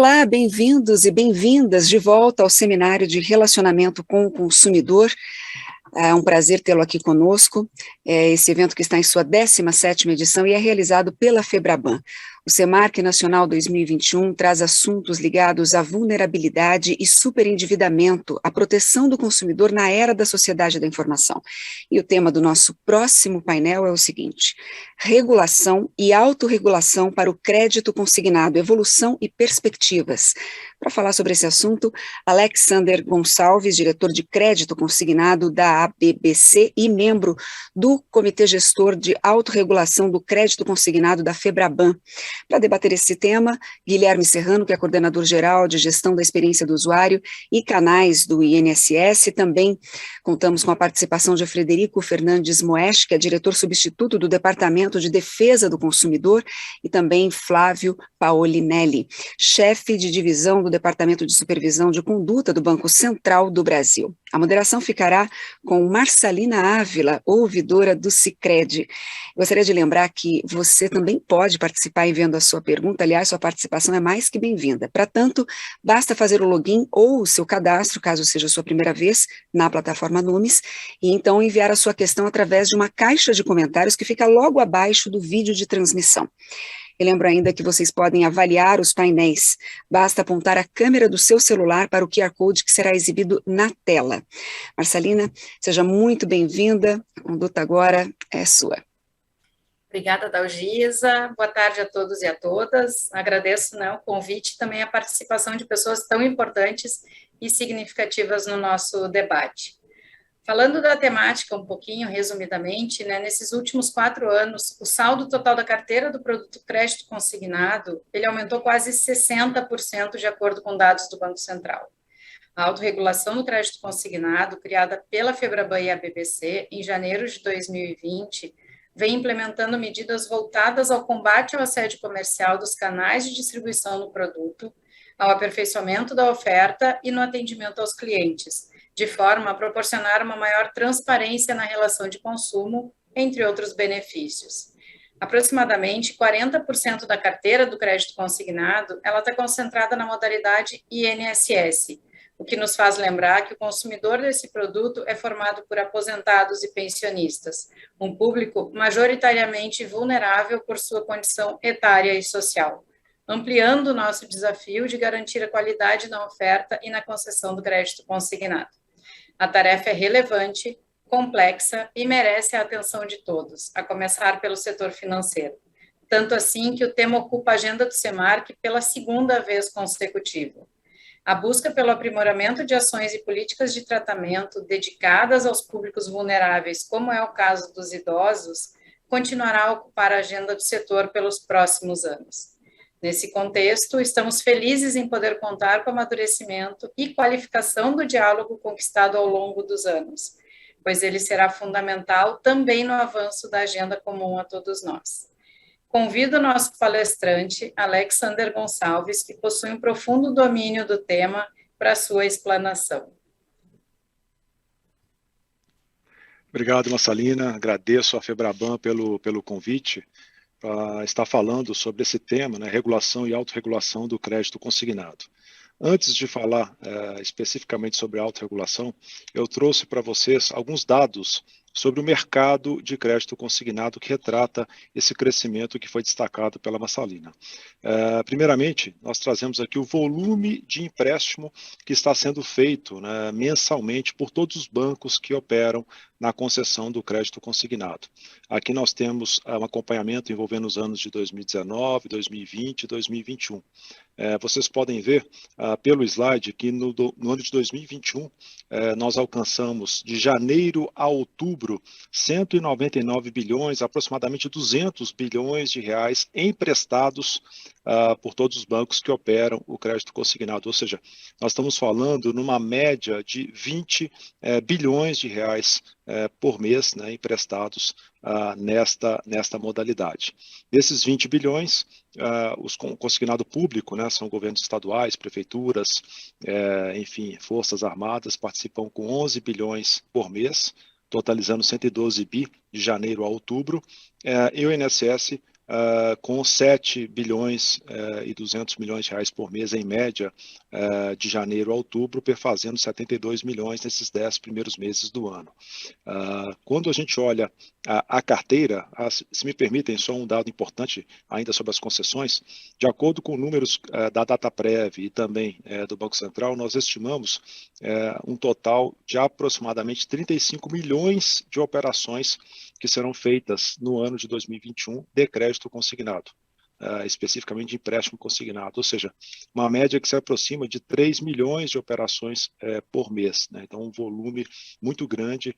Olá, bem-vindos e bem-vindas de volta ao Seminário de Relacionamento com o Consumidor. É um prazer tê-lo aqui conosco. Esse evento que está em sua 17ª edição e é realizado pela Febraban. O Semarc Nacional 2021 traz assuntos ligados à vulnerabilidade e superendividamento, à proteção do consumidor na era da sociedade da informação. E o tema do nosso próximo painel é o seguinte: regulação e autorregulação para o crédito consignado, evolução e perspectivas. Para falar sobre esse assunto, Alexander Gonçalves, diretor de crédito consignado da ABBC e membro do Comitê Gestor de Autorregulação do Crédito Consignado da Febraban. Para debater esse tema, Guilherme Serrano, que é coordenador geral de gestão da experiência do usuário e canais do INSS. Também contamos com a participação de Frederico Fernandes Moesch, que é diretor substituto do Departamento de Defesa do Consumidor, e também Flávio Paolinelli, chefe de divisão do Departamento de Supervisão de Conduta do Banco Central do Brasil. A moderação ficará com Marcelina Ávila, ouvidora do Sicredi. Gostaria de lembrar que você também pode participar enviando a sua pergunta. Aliás, sua participação é mais que bem-vinda. Para tanto, basta fazer o login ou o seu cadastro, caso seja a sua primeira vez, na plataforma Numis, e então enviar a sua questão através de uma caixa de comentários que fica logo abaixo do vídeo de transmissão. Eu lembro ainda que vocês podem avaliar os painéis. Basta apontar a câmera do seu celular para o QR Code que será exibido na tela. Marcelina, seja muito bem-vinda. A conduta agora é sua. Obrigada, Dalgisa. Boa tarde a todos e a todas. Agradeço o convite e também a participação de pessoas tão importantes e significativas no nosso debate. Falando da temática um pouquinho, resumidamente, nesses últimos 4 anos, o saldo total da carteira do produto crédito consignado, ele aumentou quase 60% de acordo com dados do Banco Central. A autorregulação do crédito consignado, criada pela Febraban e a BBC em janeiro de 2020, vem implementando medidas voltadas ao combate ao assédio comercial dos canais de distribuição do produto, ao aperfeiçoamento da oferta e no atendimento aos clientes, de forma a proporcionar uma maior transparência na relação de consumo, entre outros benefícios. Aproximadamente 40% da carteira do crédito consignado, ela está concentrada na modalidade INSS, o que nos faz lembrar que o consumidor desse produto é formado por aposentados e pensionistas, um público majoritariamente vulnerável por sua condição etária e social, ampliando o nosso desafio de garantir a qualidade na oferta e na concessão do crédito consignado. A tarefa é relevante, complexa e merece a atenção de todos, a começar pelo setor financeiro. Tanto assim que o tema ocupa a agenda do Semarc pela 2ª vez consecutiva. A busca pelo aprimoramento de ações e políticas de tratamento dedicadas aos públicos vulneráveis, como é o caso dos idosos, continuará a ocupar a agenda do setor pelos próximos anos. Nesse contexto, estamos felizes em poder contar com o amadurecimento e qualificação do diálogo conquistado ao longo dos anos, pois ele será fundamental também no avanço da agenda comum a todos nós. Convido o nosso palestrante, Alexander Gonçalves, que possui um profundo domínio do tema, para a sua explanação. Obrigado, Marcelina. Agradeço à Febraban pelo convite para estar falando sobre esse tema, regulação e autorregulação do crédito consignado. Antes de falar especificamente sobre a autorregulação, eu trouxe para vocês alguns dados sobre o mercado de crédito consignado que retrata esse crescimento que foi destacado pela Marcelina. Primeiramente, nós trazemos aqui o volume de empréstimo que está sendo feito mensalmente por todos os bancos que operam na concessão do crédito consignado. Aqui nós temos um acompanhamento envolvendo os anos de 2019, 2020 e 2021. Vocês podem ver pelo slide que no ano de 2021 nós alcançamos de janeiro a outubro 199 bilhões, aproximadamente 200 bilhões de reais emprestados por todos os bancos que operam o crédito consignado, ou seja, nós estamos falando numa média de 20 bilhões de reais por mês emprestados nesta modalidade. Desses 20 bilhões, os consignado público, são governos estaduais, prefeituras, enfim, forças armadas, participam com 11 bilhões por mês, totalizando 112 bi de janeiro a outubro, e o INSS com 7 bilhões e 200 milhões de reais por mês, em média, de janeiro a outubro, perfazendo 72 milhões nesses 10 primeiros meses do ano. Quando a gente olha a carteira, se me permitem, só um dado importante ainda sobre as concessões, de acordo com números da Dataprev e também do Banco Central, nós estimamos um total de aproximadamente 35 milhões de operações que serão feitas no ano de 2021 de crédito consignado, especificamente de empréstimo consignado, ou seja, uma média que se aproxima de 3 milhões de operações por mês, né? Então, um volume muito grande,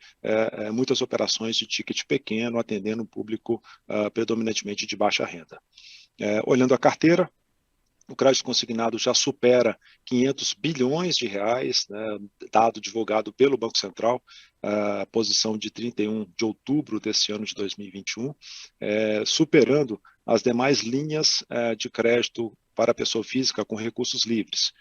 muitas operações de ticket pequeno, atendendo um público predominantemente de baixa renda. Olhando a carteira, o crédito consignado já supera 500 bilhões de reais, né, dado divulgado pelo Banco Central, posição de 31 de outubro desse ano de 2021, superando as demais linhas de crédito para a pessoa física com recursos livres.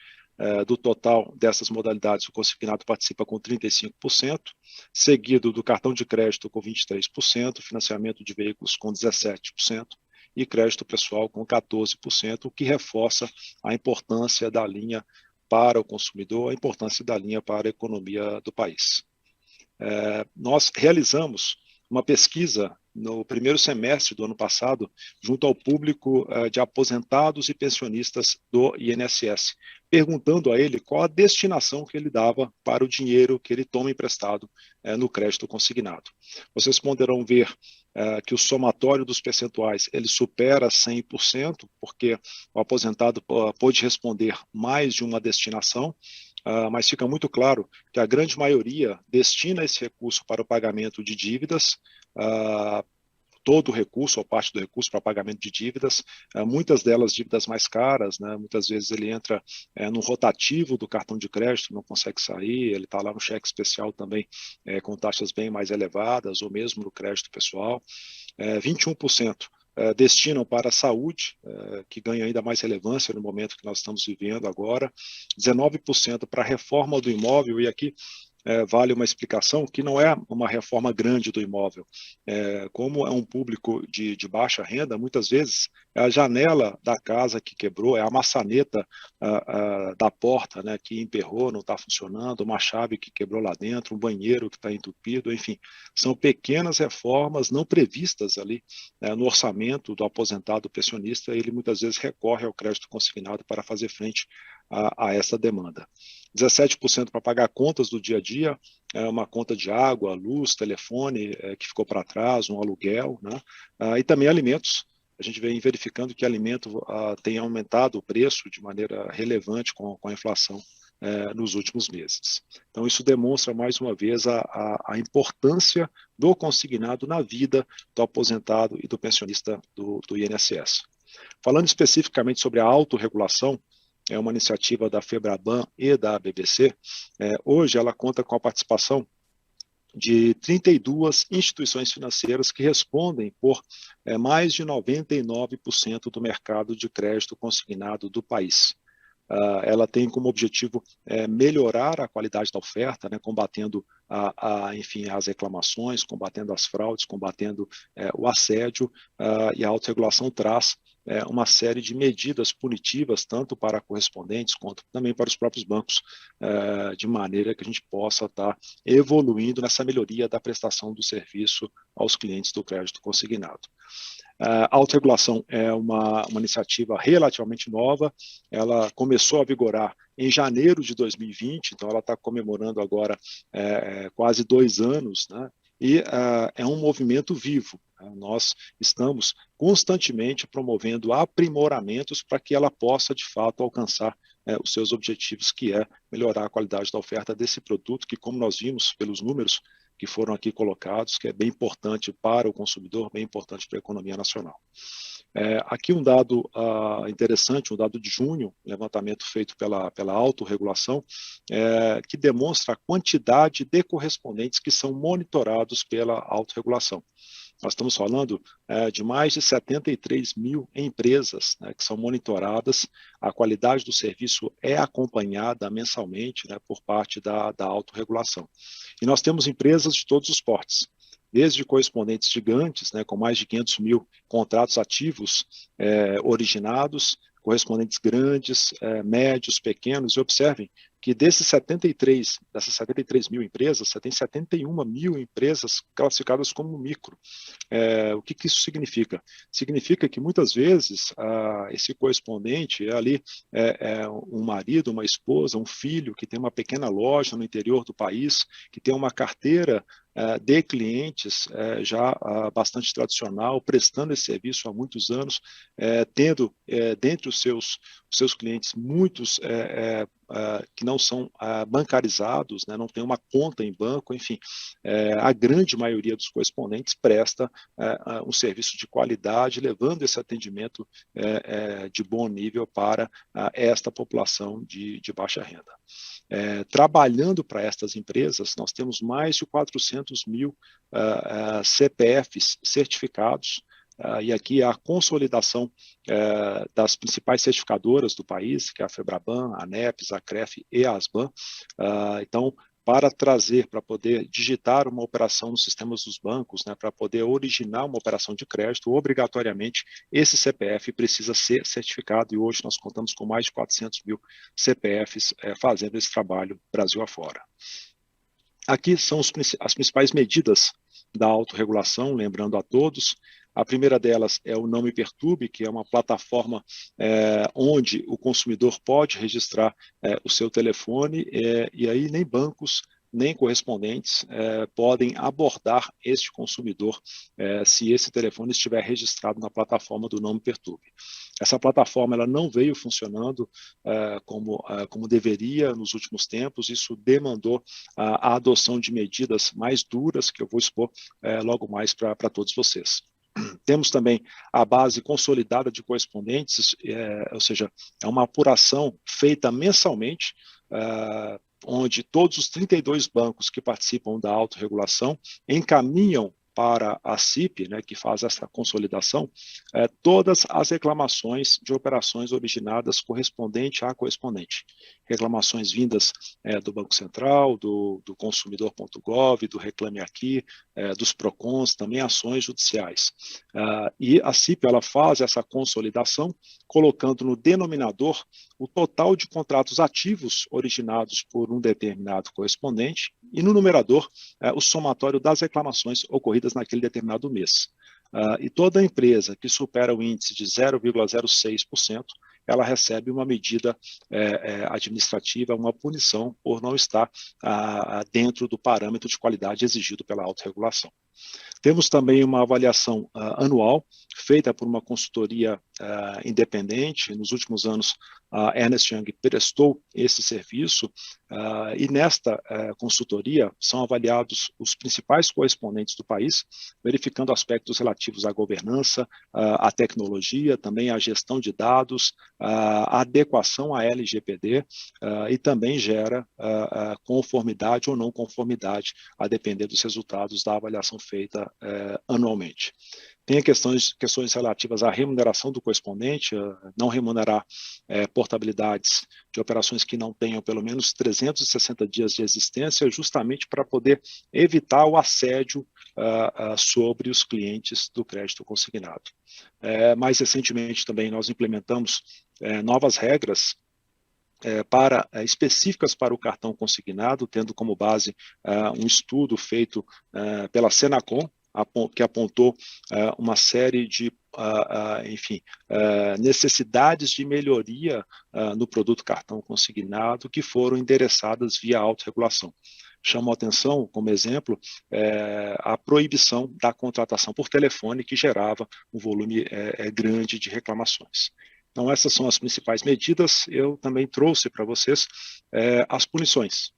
Do total dessas modalidades, o consignado participa com 35%, seguido do cartão de crédito com 23%, financiamento de veículos com 17%, e crédito pessoal com 14%, o que reforça a importância da linha para o consumidor, a importância da linha para a economia do país. Nós realizamos uma pesquisa no primeiro semestre do ano passado, junto ao público de aposentados e pensionistas do INSS, perguntando a ele qual a destinação que ele dava para o dinheiro que ele toma emprestado no crédito consignado. Vocês poderão ver que o somatório dos percentuais ele supera 100%, porque o aposentado pôde responder mais de uma destinação, mas fica muito claro que a grande maioria destina esse recurso para o pagamento de dívidas, todo o recurso ou parte do recurso para pagamento de dívidas, muitas delas dívidas mais caras, né? Muitas vezes ele entra no rotativo do cartão de crédito, não consegue sair, ele está lá no cheque especial também com taxas bem mais elevadas, ou mesmo no crédito pessoal. 21% destinam para a saúde, que ganha ainda mais relevância no momento que nós estamos vivendo agora, 19% para a reforma do imóvel, e aqui vale uma explicação que não é uma reforma grande do imóvel. Como é um público de baixa renda, muitas vezes é a janela da casa que quebrou, é a maçaneta da porta, né, que emperrou, não está funcionando, uma chave que quebrou lá dentro, um banheiro que está entupido, enfim. São pequenas reformas não previstas ali no orçamento do aposentado pensionista, ele muitas vezes recorre ao crédito consignado para fazer frente a essa demanda. 17% para pagar contas do dia a dia, uma conta de água, luz, telefone que ficou para trás, um aluguel, né? E também alimentos. A gente vem verificando que alimento tem aumentado o preço de maneira relevante com a inflação nos últimos meses. Então, isso demonstra, mais uma vez, a importância do consignado na vida do aposentado e do pensionista do INSS. Falando especificamente sobre a autorregulação, é uma iniciativa da FEBRABAN e da BBC. Hoje ela conta com a participação de 32 instituições financeiras que respondem por mais de 99% do mercado de crédito consignado do país. Ela tem como objetivo melhorar a qualidade da oferta, né, combatendo enfim, as reclamações, combatendo as fraudes, combatendo o assédio, e a autorregulação traz uma série de medidas punitivas, tanto para correspondentes quanto também para os próprios bancos, de maneira que a gente possa estar evoluindo nessa melhoria da prestação do serviço aos clientes do crédito consignado. A autorregulação é uma iniciativa relativamente nova, ela começou a vigorar em janeiro de 2020, então ela está comemorando agora quase 2 anos, né? E é um movimento vivo. Nós estamos constantemente promovendo aprimoramentos para que ela possa, de fato, alcançar os seus objetivos, que é melhorar a qualidade da oferta desse produto, que, como nós vimos pelos números que foram aqui colocados, que é bem importante para o consumidor, bem importante para a economia nacional. Aqui um dado interessante, um dado de junho, levantamento feito pela autorregulação, que demonstra a quantidade de correspondentes que são monitorados pela autorregulação. Nós estamos falando de mais de 73 mil empresas, né, que são monitoradas, a qualidade do serviço é acompanhada mensalmente, né, por parte da autorregulação. E nós temos empresas de todos os portes, desde correspondentes gigantes, né, com mais de 500 mil contratos ativos originados, correspondentes grandes, médios, pequenos, e observem que dessas 73 mil empresas, você tem 71 mil empresas classificadas como micro. O que isso significa? Significa que muitas vezes esse correspondente é ali um marido, uma esposa, um filho que tem uma pequena loja no interior do país, que tem uma carteira de clientes já bastante tradicional, prestando esse serviço há muitos anos, tendo dentre os seus clientes muitos que não são bancarizados, né, não tem uma conta em banco, enfim, a grande maioria dos correspondentes presta um serviço de qualidade, levando esse atendimento de bom nível para esta população de baixa renda. Trabalhando para estas empresas, nós temos mais de 400 mil CPFs certificados, e aqui a consolidação das principais certificadoras do país, que é a Febraban, a ANEPS, a CREF e a ASBAN. Então, para trazer, para poder digitar uma operação nos sistemas dos bancos, né, para poder originar uma operação de crédito, obrigatoriamente esse CPF precisa ser certificado, e hoje nós contamos com mais de 400 mil CPFs fazendo esse trabalho Brasil afora. Aqui são as principais medidas da autorregulação, lembrando a todos. A primeira delas é o Não Me Perturbe, que é uma plataforma onde o consumidor pode registrar o seu telefone, e aí nem bancos, nem correspondentes podem abordar este consumidor se esse telefone estiver registrado na plataforma do Não Me Perturbe. Essa plataforma ela não veio funcionando como deveria nos últimos tempos. Isso demandou a adoção de medidas mais duras, que eu vou expor logo mais para todos vocês. Temos também a base consolidada de correspondentes, ou seja, é uma apuração feita mensalmente, onde todos os 32 bancos que participam da autorregulação encaminham para a CIP, né, que faz essa consolidação, todas as reclamações de operações originadas correspondente a correspondente. Reclamações vindas do Banco Central, do consumidor.gov, do Reclame Aqui, dos PROCONs, também ações judiciais. E a CIP ela faz essa consolidação, colocando no denominador o total de contratos ativos originados por um determinado correspondente e no numerador o somatório das reclamações ocorridas naquele determinado mês. E toda empresa que supera o índice de 0,06%, ela recebe uma medida administrativa, uma punição por não estar dentro do parâmetro de qualidade exigido pela autorregulação. Temos também uma avaliação anual, feita por uma consultoria independente. Nos últimos anos, a Ernst Young prestou esse serviço, e nesta consultoria são avaliados os principais correspondentes do país, verificando aspectos relativos à governança, à tecnologia, também à gestão de dados, à adequação à LGPD, e também gera conformidade ou não conformidade, a depender dos resultados da avaliação feita anualmente. Tem questões relativas à remuneração do correspondente, não remunerar portabilidades de operações que não tenham pelo menos 360 dias de existência, justamente para poder evitar o assédio sobre os clientes do crédito consignado. Mais recentemente também nós implementamos novas regras específicas para o cartão consignado, tendo como base um estudo feito pela Senacom, que apontou uma série de necessidades de melhoria no produto cartão consignado que foram endereçadas via autorregulação. Chamo a atenção, como exemplo, a proibição da contratação por telefone, que gerava um volume grande de reclamações. Então, essas são as principais medidas. Eu também trouxe para vocês as punições.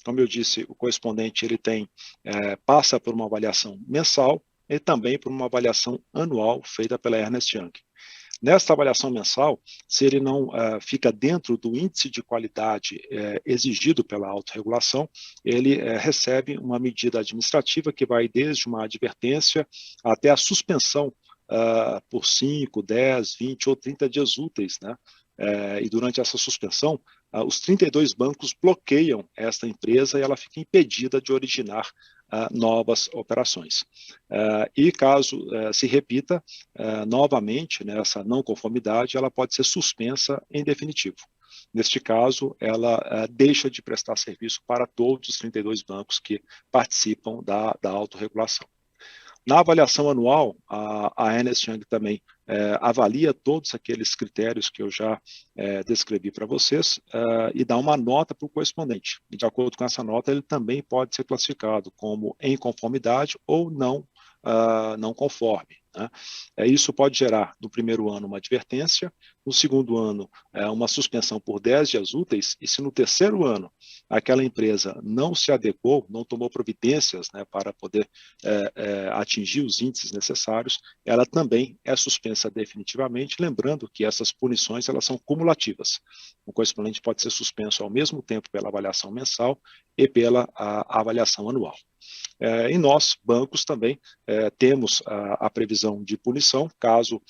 Como eu disse, o correspondente ele passa por uma avaliação mensal e também por uma avaliação anual feita pela Ernst Young. Nesta avaliação mensal, se ele não fica dentro do índice de qualidade exigido pela autorregulação, ele recebe uma medida administrativa que vai desde uma advertência até a suspensão por 5, 10, 20 ou 30 dias úteis, né? E durante essa suspensão, os 32 bancos bloqueiam esta empresa e ela fica impedida de originar novas operações. E caso se repita novamente, né, essa não conformidade, ela pode ser suspensa em definitivo. Neste caso, ela deixa de prestar serviço para todos os 32 bancos que participam da autorregulação. Na avaliação anual, a Ernst Young também avalia todos aqueles critérios que eu já descrevi para vocês e dá uma nota para o correspondente. E, de acordo com essa nota, ele também pode ser classificado como em conformidade ou não conforme. Né? Isso pode gerar, no primeiro ano, uma advertência, no segundo ano, uma suspensão por 10 dias úteis, e se no terceiro ano aquela empresa não se adequou, não tomou providências, né, para poder atingir os índices necessários, ela também é suspensa definitivamente, lembrando que essas punições elas são cumulativas. O correspondente pode ser suspenso ao mesmo tempo pela avaliação mensal e pela avaliação anual. E nós, bancos, também temos a previsão de punição, caso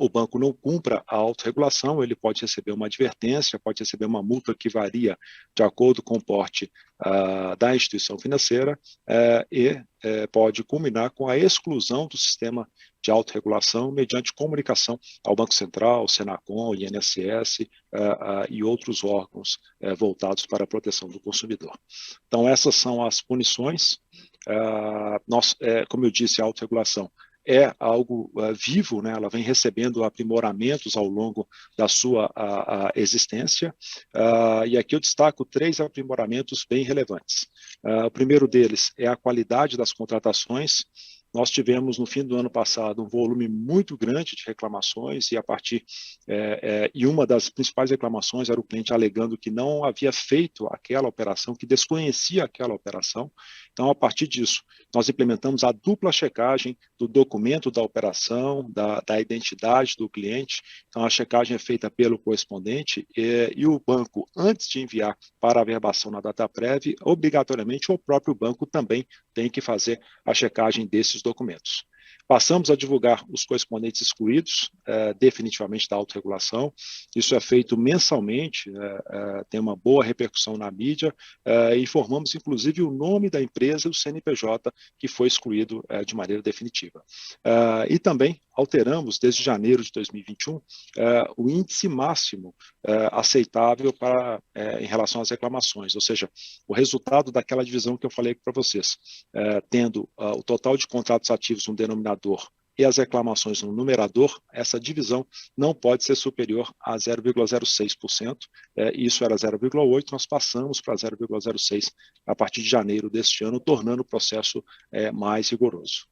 o banco não cumpra a autorregulação, ele pode receber uma advertência, pode receber uma multa que varia de acordo com o porte da instituição financeira e pode culminar com a exclusão do sistema de autorregulação mediante comunicação ao Banco Central, ao Senacom, ao INSS e outros órgãos voltados para a proteção do consumidor. Então, essas são as punições. Como eu disse, a autorregulação é algo vivo, né? Ela vem recebendo aprimoramentos ao longo da sua existência, e aqui eu destaco 3 aprimoramentos bem relevantes. O primeiro deles é a qualidade das contratações. Nós tivemos, no fim do ano passado, um volume muito grande de reclamações e uma das principais reclamações era o cliente alegando que não havia feito aquela operação, que desconhecia aquela operação. Então, a partir disso, nós implementamos a dupla checagem do documento da operação, da identidade do cliente. Então, a checagem é feita pelo correspondente e o banco, antes de enviar para a averbação na data prévia, obrigatoriamente o próprio banco também tem que fazer a checagem desses documentos. Passamos a divulgar os correspondentes excluídos definitivamente da autorregulação. Isso é feito mensalmente, tem uma boa repercussão na mídia, e informamos inclusive o nome da empresa e o CNPJ que foi excluído de maneira definitiva. E também alteramos, desde janeiro de 2021, o índice máximo aceitável em relação às reclamações, ou seja, o resultado daquela divisão que eu falei para vocês, tendo o total de contratos ativos no denominador e as reclamações no numerador, essa divisão não pode ser superior a 0,06%, isso era 0,8%, nós passamos para 0,06% a partir de janeiro deste ano, tornando o processo mais rigoroso.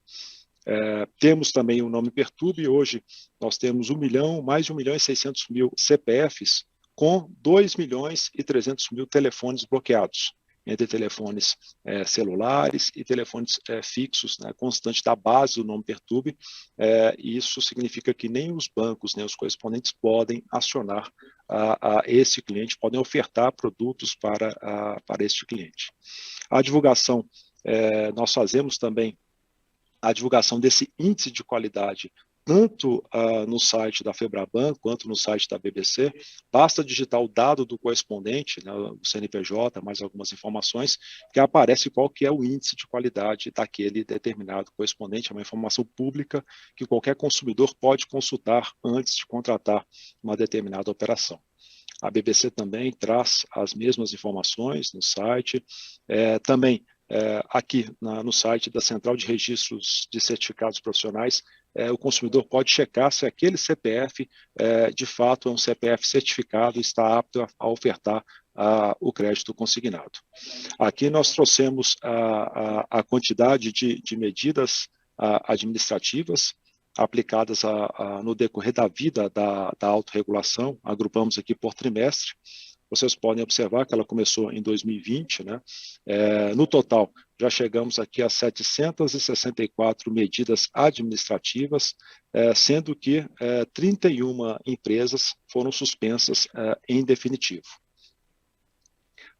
Temos também o nome Perturbe. Hoje nós temos mais de 1.600.000 CPFs com 2.300.000 telefones bloqueados, entre telefones celulares e telefones fixos, né, constante da base do nome Perturbe. Isso significa que nem os bancos, nem os correspondentes podem acionar esse cliente, podem ofertar produtos para este cliente. A divulgação, nós fazemos também a divulgação desse índice de qualidade, tanto no site da Febraban quanto no site da BBC. Basta digitar o dado do correspondente, né, o CNPJ, mais algumas informações, que aparece qual que é o índice de qualidade daquele determinado correspondente. É uma informação pública que qualquer consumidor pode consultar antes de contratar uma determinada operação. A BBC também traz as mesmas informações no site. Também aqui no site da Central de Registros de Certificados Profissionais, o consumidor pode checar se aquele CPF de fato é um CPF certificado e está apto a ofertar o crédito consignado. Aqui nós trouxemos a quantidade de medidas administrativas aplicadas no decorrer da vida da autorregulação, agrupamos aqui por trimestre. Vocês podem observar que ela começou em 2020, né? No total, já chegamos aqui a 764 medidas administrativas, sendo que 31 empresas foram suspensas em definitivo.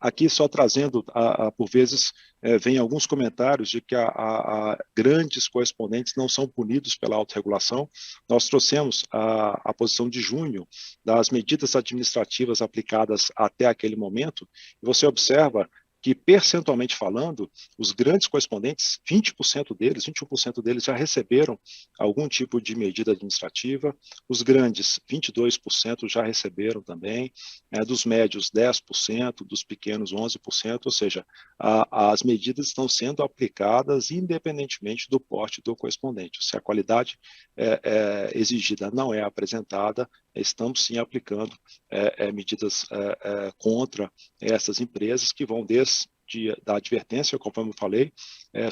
Aqui só trazendo, por vezes, vem alguns comentários de que grandes correspondentes não são punidos pela autorregulação. Nós trouxemos a posição de junho das medidas administrativas aplicadas até aquele momento, e você observa que, percentualmente falando, os grandes correspondentes, 20% deles, 21% deles já receberam algum tipo de medida administrativa, os grandes, 22% já receberam também, dos médios, 10%, dos pequenos, 11%, ou seja, as medidas estão sendo aplicadas independentemente do porte do correspondente. Se a qualidade exigida não é apresentada, estamos sim aplicando medidas contra essas empresas, que vão desde da advertência, conforme eu falei,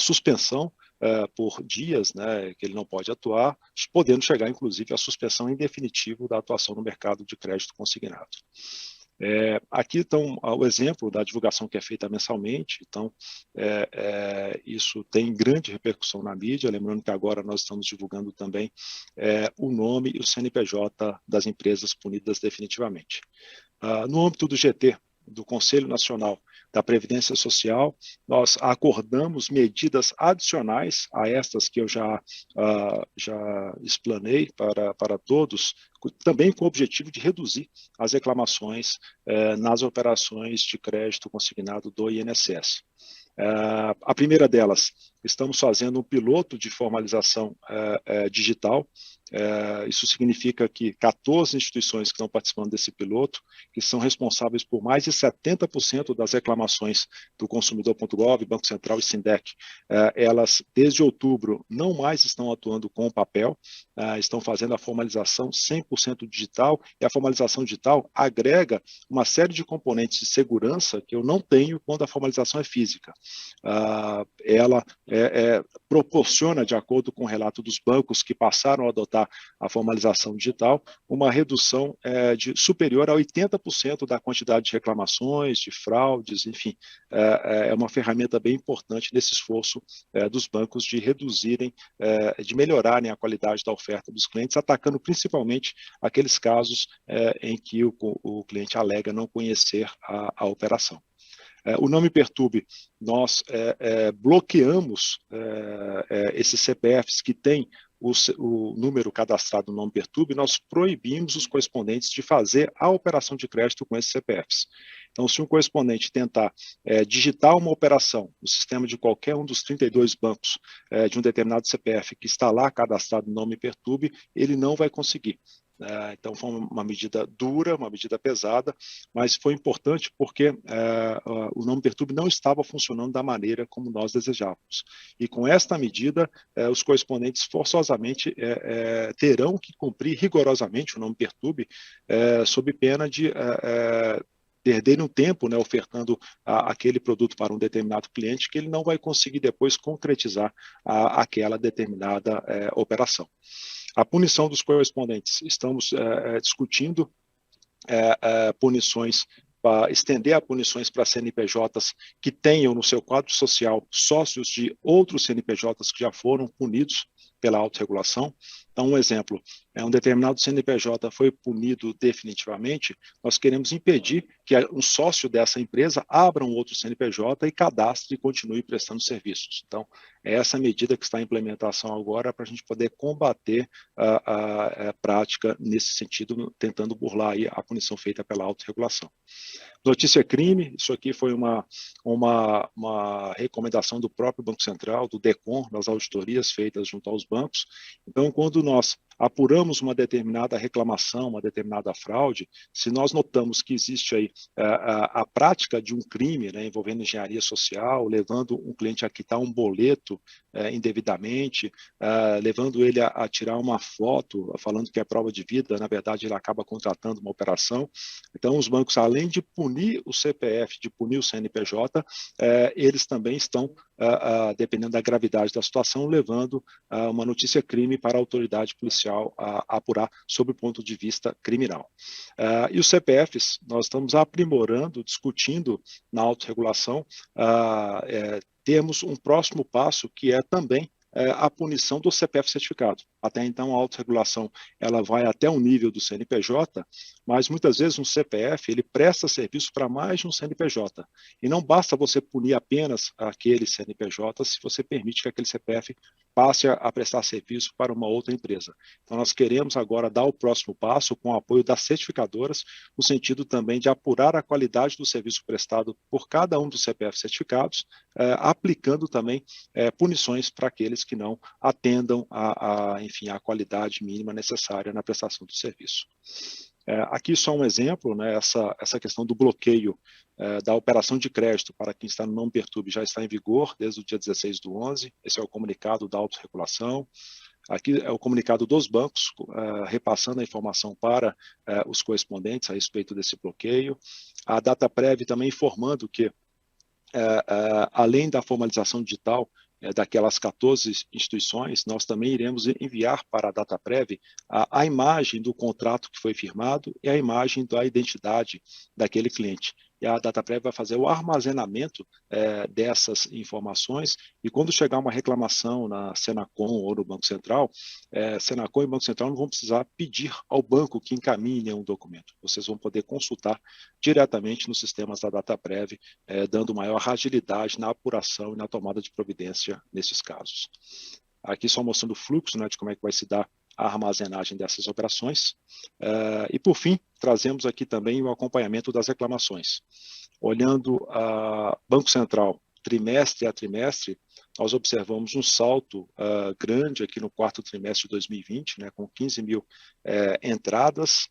suspensão por dias, né, que ele não pode atuar, podendo chegar, inclusive, à suspensão em definitivo da atuação no mercado de crédito consignado. Aqui estão o exemplo da divulgação que é feita mensalmente, então isso tem grande repercussão na mídia, lembrando que agora nós estamos divulgando também o nome e o CNPJ das empresas punidas definitivamente. No âmbito do GT, do Conselho Nacional da Previdência Social, nós acordamos medidas adicionais a estas que eu já explanei para todos, também com o objetivo de reduzir as reclamações nas operações de crédito consignado do INSS. A primeira delas, estamos fazendo um piloto de formalização digital. Isso significa que 14 instituições que estão participando desse piloto, que são responsáveis por mais de 70% das reclamações do consumidor.gov, Banco Central e Sindec, elas, desde outubro, não mais estão atuando com o papel, estão fazendo a formalização 100% digital, e a formalização digital agrega uma série de componentes de segurança que eu não tenho quando a formalização é física. Ela proporciona, de acordo com o relato dos bancos que passaram a adotar a formalização digital, uma redução superior a 80% da quantidade de reclamações, de fraudes, enfim, é uma ferramenta bem importante nesse esforço dos bancos de reduzirem, de melhorarem a qualidade da oferta dos clientes, atacando principalmente aqueles casos em que o cliente alega não conhecer a operação. O Não Me Perturbe, nós bloqueamos esses CPFs que têm o número cadastrado no Não Me Perturbe, nós proibimos os correspondentes de fazer a operação de crédito com esses CPFs. Então, se um correspondente tentar digitar uma operação no sistema de qualquer um dos 32 bancos de um determinado CPF que está lá cadastrado no Não Me Perturbe, ele não vai conseguir. Então, foi uma medida dura, uma medida pesada, mas foi importante porque o Não Me Perturbe não estava funcionando da maneira como nós desejávamos. E com esta medida, os correspondentes forçosamente terão que cumprir rigorosamente o Não Me Perturbe, sob pena de perderem um tempo, né, ofertando aquele produto para um determinado cliente que ele não vai conseguir depois concretizar aquela determinada operação. A punição dos correspondentes, estamos discutindo punições, estender a punições para CNPJs que tenham no seu quadro social sócios de outros CNPJs que já foram punidos pela autorregulação. Então, um exemplo, um determinado CNPJ foi punido definitivamente, nós queremos impedir que um sócio dessa empresa abra um outro CNPJ e cadastre e continue prestando serviços. Então, é essa medida que está em implementação agora para a gente poder combater a prática nesse sentido, tentando burlar aí a punição feita pela autorregulação. Notícia crime, isso aqui foi uma recomendação do próprio Banco Central, do DECON, das auditorias feitas junto aos bancos. Então, quando nós apuramos uma determinada reclamação, uma determinada fraude, se nós notamos que existe aí a prática de um crime, né, envolvendo engenharia social, levando um cliente a quitar um boleto indevidamente, levando ele a tirar uma foto, falando que é prova de vida, na verdade ele acaba contratando uma operação. Então, os bancos, além de punir o CPF, de punir o CNPJ, eles também estão, dependendo da gravidade da situação, levando uma notícia crime para a autoridade policial a apurar sob o ponto de vista criminal. E os CPFs, nós estamos aprimorando, discutindo na autorregulação, temos um próximo passo que é também a punição do CPF certificado. Até então, a autorregulação ela vai até o nível do CNPJ, mas muitas vezes um CPF ele presta serviço para mais de um CNPJ. E não basta você punir apenas aquele CNPJ se você permite que aquele CPF passe a prestar serviço para uma outra empresa. Então, nós queremos agora dar o próximo passo com o apoio das certificadoras, no sentido também de apurar a qualidade do serviço prestado por cada um dos CPF certificados, aplicando também punições para aqueles que não atendam enfim, a qualidade mínima necessária na prestação do serviço. Aqui só um exemplo, né, essa questão do bloqueio da operação de crédito para quem está no Não Perturbe já está em vigor desde o dia 16/11, esse é o comunicado da autorregulação. Aqui é o comunicado dos bancos, repassando a informação para os correspondentes a respeito desse bloqueio. A Dataprev também informando que, além da formalização digital daquelas 14 instituições, nós também iremos enviar para a Dataprev a imagem do contrato que foi firmado e a imagem da identidade daquele cliente. E a Dataprev vai fazer o armazenamento dessas informações, e quando chegar uma reclamação na Senacom ou no Banco Central, Senacom e Banco Central não vão precisar pedir ao banco que encaminhe um documento. Vocês vão poder consultar diretamente nos sistemas da Dataprev, dando maior agilidade na apuração e na tomada de providência nesses casos. Aqui só mostrando o fluxo, né, de como é que vai se dar a armazenagem dessas operações. E, por fim, trazemos aqui também o acompanhamento das reclamações. Olhando a Banco Central, trimestre a trimestre, nós observamos um salto grande aqui no quarto trimestre de 2020, né, com 15 mil entradas.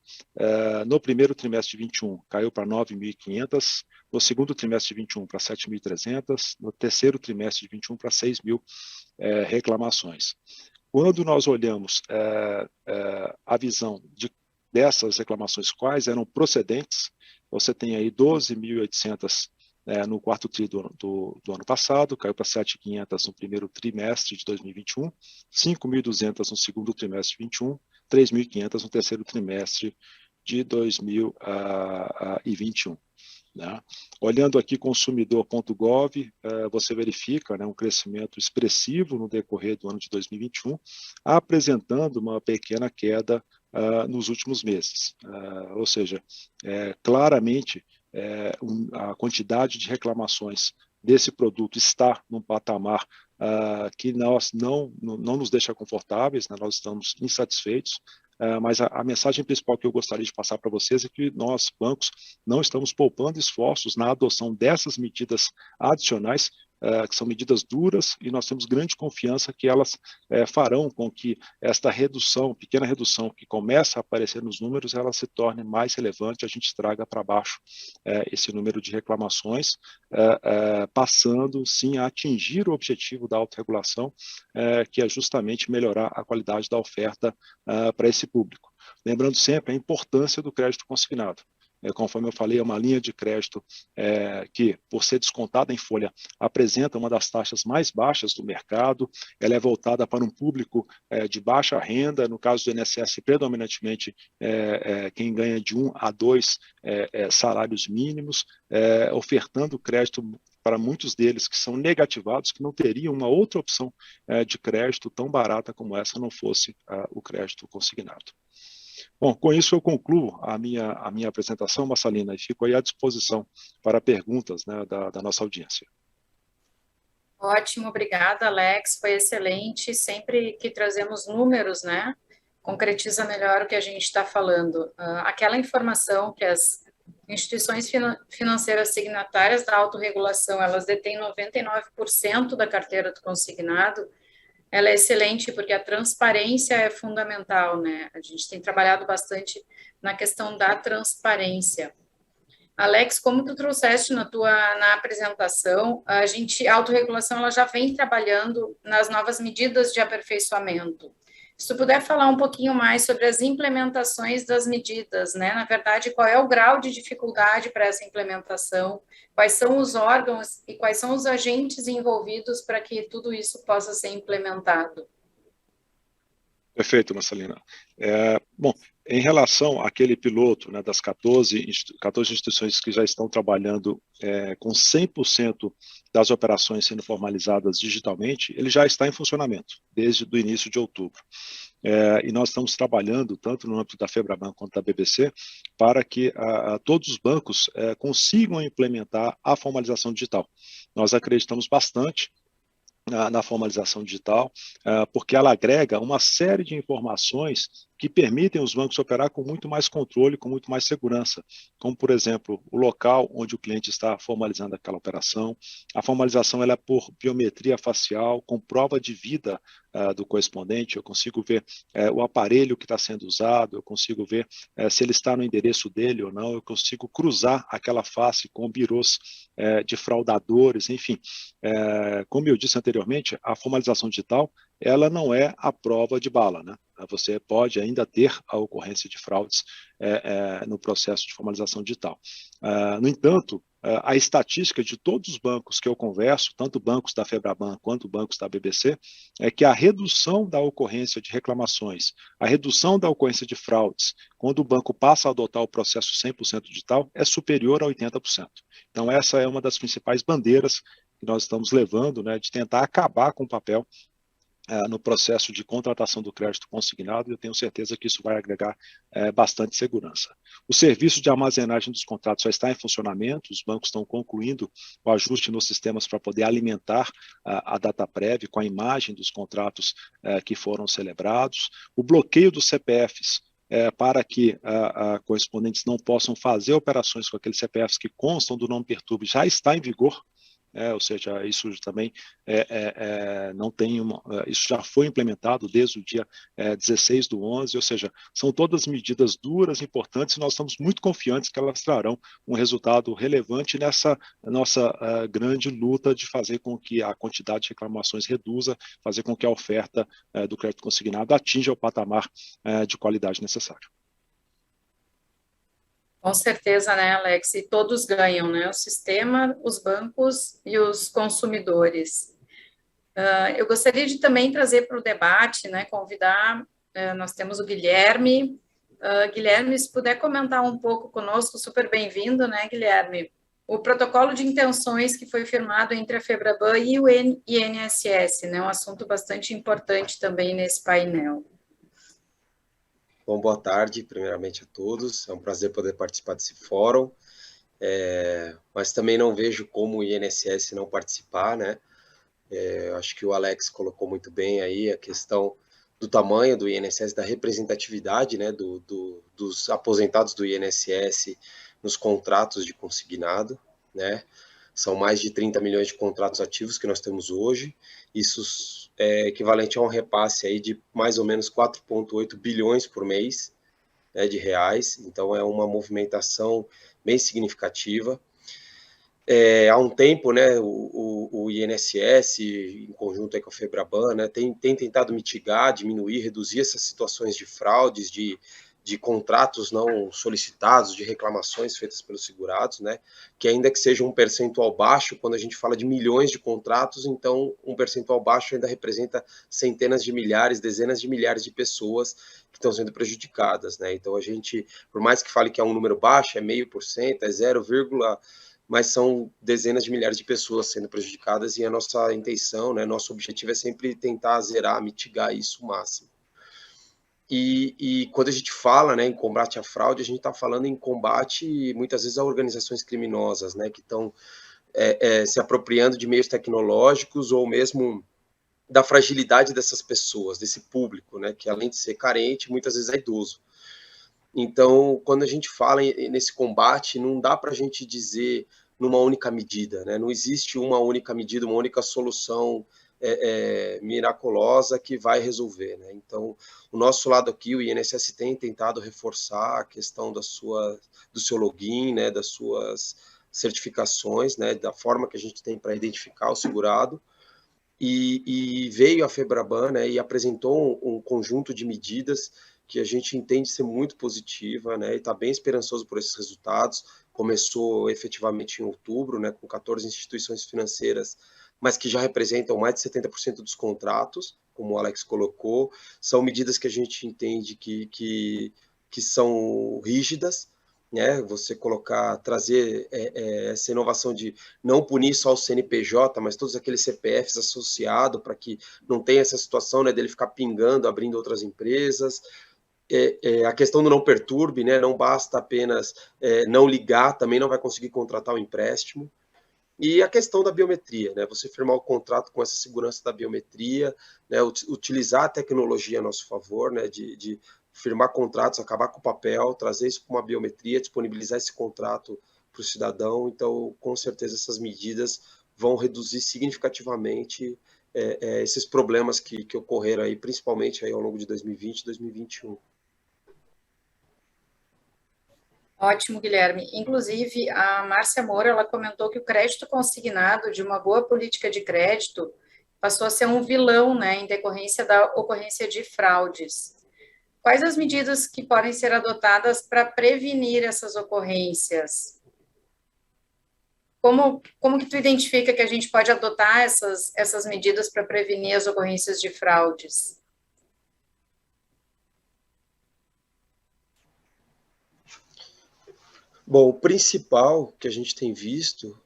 No primeiro trimestre de 21, caiu para 9.500, no segundo trimestre de 21 para 7.300, no terceiro trimestre de 21 para 6 mil reclamações. Quando nós olhamos a visão dessas reclamações, quais eram procedentes, você tem aí 12.800 no quarto tri do ano passado, caiu para 7.500 no primeiro trimestre de 2021, 5.200 no segundo trimestre de 21, 3.500 no terceiro trimestre de 2021. Né? Olhando aqui consumidor.gov, você verifica, né, um crescimento expressivo no decorrer do ano de 2021, apresentando uma pequena queda nos últimos meses. Ou seja, claramente a quantidade de reclamações desse produto está num patamar que nós não nos deixa confortáveis, né? Nós estamos insatisfeitos. Mas a mensagem principal que eu gostaria de passar para vocês é que nós, bancos, não estamos poupando esforços na adoção dessas medidas adicionais, que são medidas duras, e nós temos grande confiança que elas farão com que esta redução, pequena redução que começa a aparecer nos números, ela se torne mais relevante, a gente traga para baixo esse número de reclamações, passando, sim, a atingir o objetivo da autorregulação, que é justamente melhorar a qualidade da oferta para esse público. Lembrando sempre a importância do crédito consignado. Conforme eu falei, é uma linha de crédito que, por ser descontada em folha, apresenta uma das taxas mais baixas do mercado. Ela é voltada para um público de baixa renda, no caso do INSS, predominantemente quem ganha de 1 a 2 salários mínimos, ofertando crédito para muitos deles que são negativados, que não teriam uma outra opção de crédito tão barata como essa não fosse o crédito consignado. Bom, com isso eu concluo a minha apresentação, Massalina, e fico aí à disposição para perguntas, né, da nossa audiência. Ótimo, obrigada, Alex, foi excelente. Sempre que trazemos números, né, concretiza melhor o que a gente está falando. Aquela informação que as instituições financeiras signatárias da autorregulação, elas detêm 99% da carteira do consignado, ela é excelente porque a transparência é fundamental, né? A gente tem trabalhado bastante na questão da transparência. Alex, como tu trouxeste na apresentação, a autorregulação ela já vem trabalhando nas novas medidas de aperfeiçoamento. Se tu puder falar um pouquinho mais sobre as implementações das medidas, né? Na verdade, qual é o grau de dificuldade para essa implementação, quais são os órgãos e quais são os agentes envolvidos para que tudo isso possa ser implementado? Perfeito, Massalina. Bom, em relação àquele piloto, né, das 14 instituições que já estão trabalhando com 100% das operações sendo formalizadas digitalmente, ele já está em funcionamento desde o início de outubro. e nós estamos trabalhando, tanto no âmbito da FEBRABAN quanto da BBC, para que todos os bancos consigam implementar a formalização digital. Nós acreditamos bastante na formalização digital, porque ela agrega uma série de informações que permitem os bancos operar com muito mais controle, com muito mais segurança, como, por exemplo, o local onde o cliente está formalizando aquela operação. A formalização ela é por biometria facial, com prova de vida do correspondente, eu consigo ver o aparelho que está sendo usado, eu consigo ver se ele está no endereço dele ou não, eu consigo cruzar aquela face com birôs de fraudadores, enfim. Como eu disse anteriormente, a formalização digital ela não é a prova de bala, né? Você pode ainda ter a ocorrência de fraudes no processo de formalização digital. No entanto, a estatística de todos os bancos que eu converso, tanto bancos da FEBRABAN quanto bancos da BBC, é que a redução da ocorrência de reclamações, a redução da ocorrência de fraudes, quando o banco passa a adotar o processo 100% digital, é superior a 80%. Então, essa é uma das principais bandeiras que nós estamos levando, né, de tentar acabar com o papel no processo de contratação do crédito consignado, e eu tenho certeza que isso vai agregar bastante segurança. O serviço de armazenagem dos contratos já está em funcionamento, os bancos estão concluindo o ajuste nos sistemas para poder alimentar a DataPrev com a imagem dos contratos que foram celebrados. O bloqueio dos CPFs para que correspondentes não possam fazer operações com aqueles CPFs que constam do nome Perturbe já está em vigor. Ou seja, isso também não tem isso já foi implementado desde o dia 16/11, ou seja, são todas medidas duras, importantes, e nós estamos muito confiantes que elas trarão um resultado relevante nessa nossa grande luta de fazer com que a quantidade de reclamações reduza, fazer com que a oferta do crédito consignado atinja o patamar de qualidade necessário. Com certeza, né, Alex? E todos ganham, né? O sistema, os bancos e os consumidores. Eu gostaria de também trazer para o debate, né, convidar, nós temos o Guilherme. Guilherme, se puder comentar um pouco conosco, super bem-vindo, né, Guilherme? O protocolo de intenções que foi firmado entre a FEBRABAN e o INSS, né? Um assunto bastante importante também nesse painel. Bom, boa tarde, primeiramente a todos. É um prazer poder participar desse fórum, mas também não vejo como o INSS não participar, né? Acho que o Alex colocou muito bem aí a questão do tamanho do INSS, da representatividade, né, dos aposentados do INSS nos contratos de consignado, né? São mais de 30 milhões de contratos ativos que nós temos hoje. Isso é equivalente a um repasse aí de mais ou menos 4,8 bilhões por mês, né, de reais. Então, é uma movimentação bem significativa. Há um tempo, né, o INSS, em conjunto aí com a FEBRABAN, né, tem tentado mitigar, diminuir, reduzir essas situações de fraudes, de contratos não solicitados, de reclamações feitas pelos segurados, né, que ainda que seja um percentual baixo, quando a gente fala de milhões de contratos, então um percentual baixo ainda representa centenas de milhares, dezenas de milhares de pessoas que estão sendo prejudicadas, né. Então a gente, por mais que fale que é um número baixo, é 0,5%, é 0, mas são dezenas de milhares de pessoas sendo prejudicadas, e a nossa intenção, né, nosso objetivo é sempre tentar zerar, mitigar isso o máximo. E quando a gente fala, né, em combate à fraude, a gente está falando em combate, muitas vezes, a organizações criminosas, né, que estão se apropriando de meios tecnológicos ou mesmo da fragilidade dessas pessoas, desse público, né, que além de ser carente, muitas vezes é idoso. Então, quando a gente fala nesse combate, não dá para a gente dizer numa única medida, né, não existe uma única medida, uma única solução miraculosa que vai resolver, né? Então, o nosso lado aqui, o INSS tem tentado reforçar a questão do seu login, né, das suas certificações, né, da forma que a gente tem para identificar o segurado, e veio a FEBRABAN, né, e apresentou um conjunto de medidas que a gente entende ser muito positiva, né, e está bem esperançoso por esses resultados. Começou efetivamente em outubro, né, com 14 instituições financeiras, mas que já representam mais de 70% dos contratos, como o Alex colocou. São medidas que a gente entende que são rígidas, né? Você trazer essa inovação de não punir só o CNPJ, mas todos aqueles CPFs associados, para que não tenha essa situação, né, dele ficar pingando, abrindo outras empresas. A questão do não perturbe, né? Não basta apenas não ligar, também não vai conseguir contratar o empréstimo. E a questão da biometria, né? Você firmar o contrato com essa segurança da biometria, né? Utilizar a tecnologia a nosso favor, né? De firmar contratos, acabar com o papel, trazer isso para uma biometria, disponibilizar esse contrato para o cidadão. Então, com certeza, essas medidas vão reduzir significativamente esses problemas que ocorreram aí, principalmente aí ao longo de 2020 e 2021. Ótimo, Guilherme. Inclusive, a Márcia Moura, ela comentou que o crédito consignado de uma boa política de crédito passou a ser um vilão, né, em decorrência da ocorrência de fraudes. Quais as medidas que podem ser adotadas para prevenir essas ocorrências? Como que tu identifica que a gente pode adotar essas medidas para prevenir as ocorrências de fraudes? Bom, o principal que a gente tem visto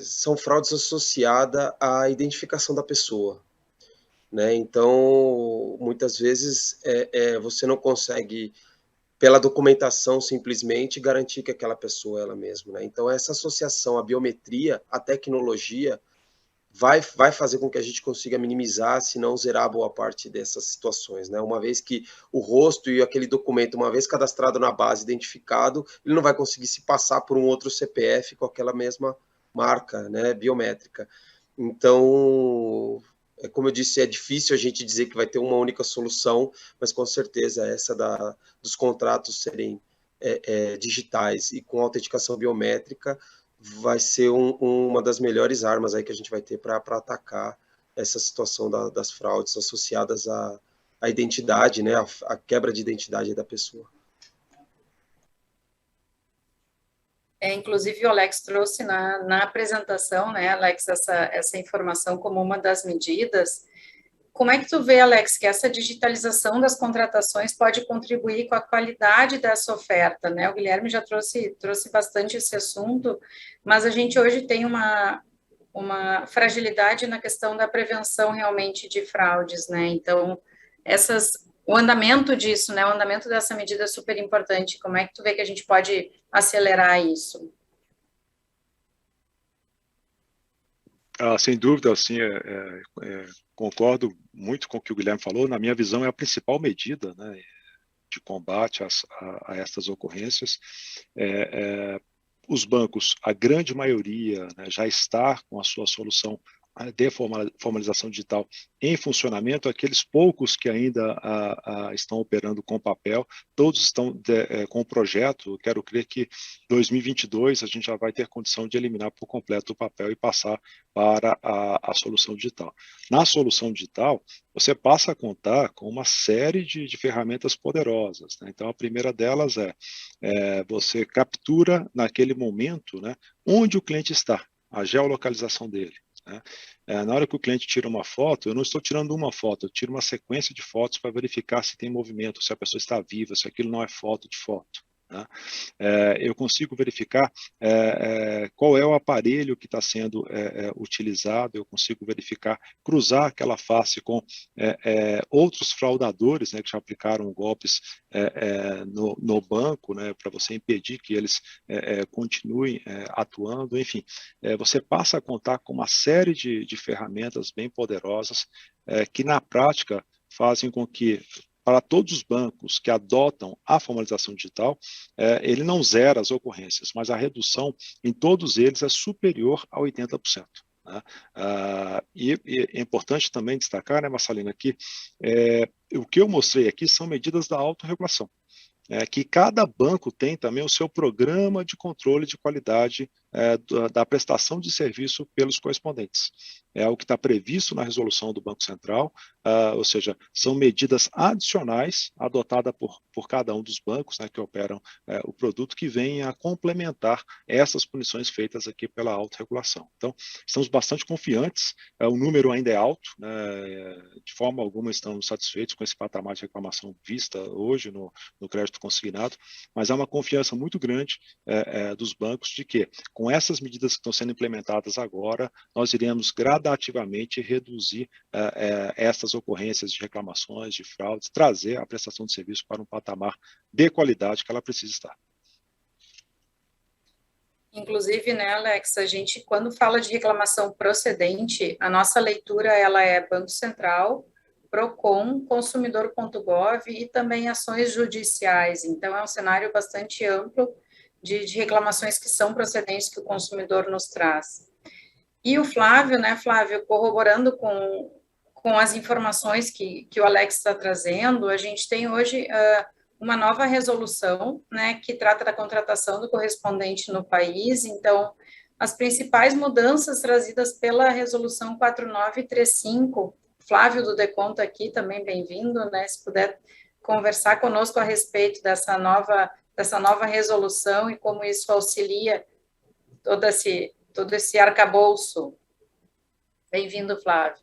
são fraudes associadas à identificação da pessoa, né? Então, muitas vezes você não consegue, pela documentação, simplesmente garantir que aquela pessoa é ela mesma, né? Então, essa associação à biometria, à tecnologia, vai fazer com que a gente consiga minimizar, se não zerar boa parte dessas situações, né? Uma vez que o rosto e aquele documento, uma vez cadastrado na base, identificado, ele não vai conseguir se passar por um outro CPF com aquela mesma marca, né, biométrica. Então, como eu disse, é difícil a gente dizer que vai ter uma única solução, mas com certeza essa dos contratos serem digitais e com autenticação biométrica vai ser uma das melhores armas aí que a gente vai ter para atacar essa situação das fraudes associadas à identidade, né, a quebra de identidade da pessoa. Inclusive, o Alex trouxe na apresentação, né, Alex, essa informação como uma das medidas. Como é que tu vê, Alex, que essa digitalização das contratações pode contribuir com a qualidade dessa oferta, né? O Guilherme já trouxe bastante esse assunto, mas a gente hoje tem uma fragilidade na questão da prevenção realmente de fraudes, né? Então, o andamento disso, né? O andamento dessa medida é super importante. Como é que tu vê que a gente pode acelerar isso? Sem dúvida, assim, concordo muito com o que o Guilherme falou. Na minha visão, é a principal medida, né, de combate a estas ocorrências. Os bancos, a grande maioria, né, já está com a sua solução de formalização digital em funcionamento. Aqueles poucos que ainda estão operando com papel, todos estão com o projeto. Eu quero crer que 2022 a gente já vai ter condição de eliminar por completo o papel e passar para a solução digital. Na solução digital, você passa a contar com uma série de ferramentas poderosas, né? Então, a primeira delas você captura naquele momento, né, onde o cliente está, a geolocalização dele. Na hora que o cliente tira uma foto, eu não estou tirando uma foto, eu tiro uma sequência de fotos para verificar se tem movimento, se a pessoa está viva, se aquilo não é foto de foto. Eu consigo verificar qual é o aparelho que está sendo utilizado, eu consigo verificar, cruzar aquela face com outros fraudadores, né, que já aplicaram golpes no banco, né, para você impedir que eles continuem atuando. Enfim, você passa a contar com uma série de ferramentas bem poderosas que na prática fazem com que, para todos os bancos que adotam a formalização digital, ele não zera as ocorrências, mas a redução em todos eles é superior a 80%. Né? E é importante também destacar, né, Marcelina, que o que eu mostrei aqui são medidas da autorregulação, que cada banco tem também o seu programa de controle de qualidade da prestação de serviço pelos correspondentes. É o que está previsto na resolução do Banco Central, ou seja, são medidas adicionais adotadas por cada um dos bancos, né, que operam o produto, que vêm a complementar essas punições feitas aqui pela autorregulação. Então, estamos bastante confiantes, o número ainda é alto, né, de forma alguma estamos satisfeitos com esse patamar de reclamação vista hoje no crédito consignado, mas há uma confiança muito grande dos bancos de que, com essas medidas que estão sendo implementadas agora, nós iremos gradativamente reduzir essas ocorrências de reclamações, de fraudes, trazer a prestação de serviço para um patamar de qualidade que ela precisa estar. Inclusive, né, Alex, a gente, quando fala de reclamação procedente, a nossa leitura, ela é Banco Central, Procon, consumidor.gov e também ações judiciais. Então, é um cenário bastante amplo de reclamações que são procedentes que o consumidor nos traz. E o Flávio, né, Flávio, corroborando com as informações que o Alex está trazendo, a gente tem hoje uma nova resolução, né, que trata da contratação do correspondente no país. Então, as principais mudanças trazidas pela resolução 4935, Flávio do Deconto aqui também bem-vindo, né, se puder conversar conosco a respeito dessa nova resolução e como isso auxilia todo esse arcabouço. Bem-vindo, Flávio.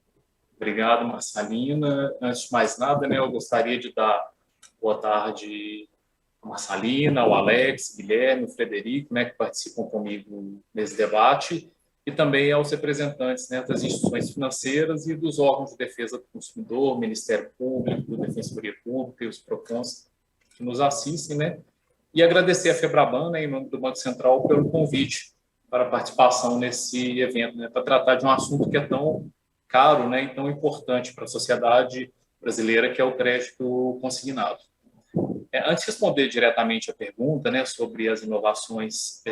Obrigado, Marcelina. Antes de mais nada, né, eu gostaria de dar boa tarde a Marcelina, ao Alex, Guilherme, o Frederico, né, que participam comigo nesse debate, e também aos representantes, né, das instituições financeiras e dos órgãos de defesa do consumidor, Ministério Público, Defensoria Pública e os PROCONs que nos assistem, né, e agradecer a FEBRABAN, né, em nome do Banco Central, pelo convite para a participação nesse evento, né, para tratar de um assunto que é tão caro, né, e tão importante para a sociedade brasileira, que é o crédito consignado. Antes de responder diretamente a pergunta, né, sobre as inovações,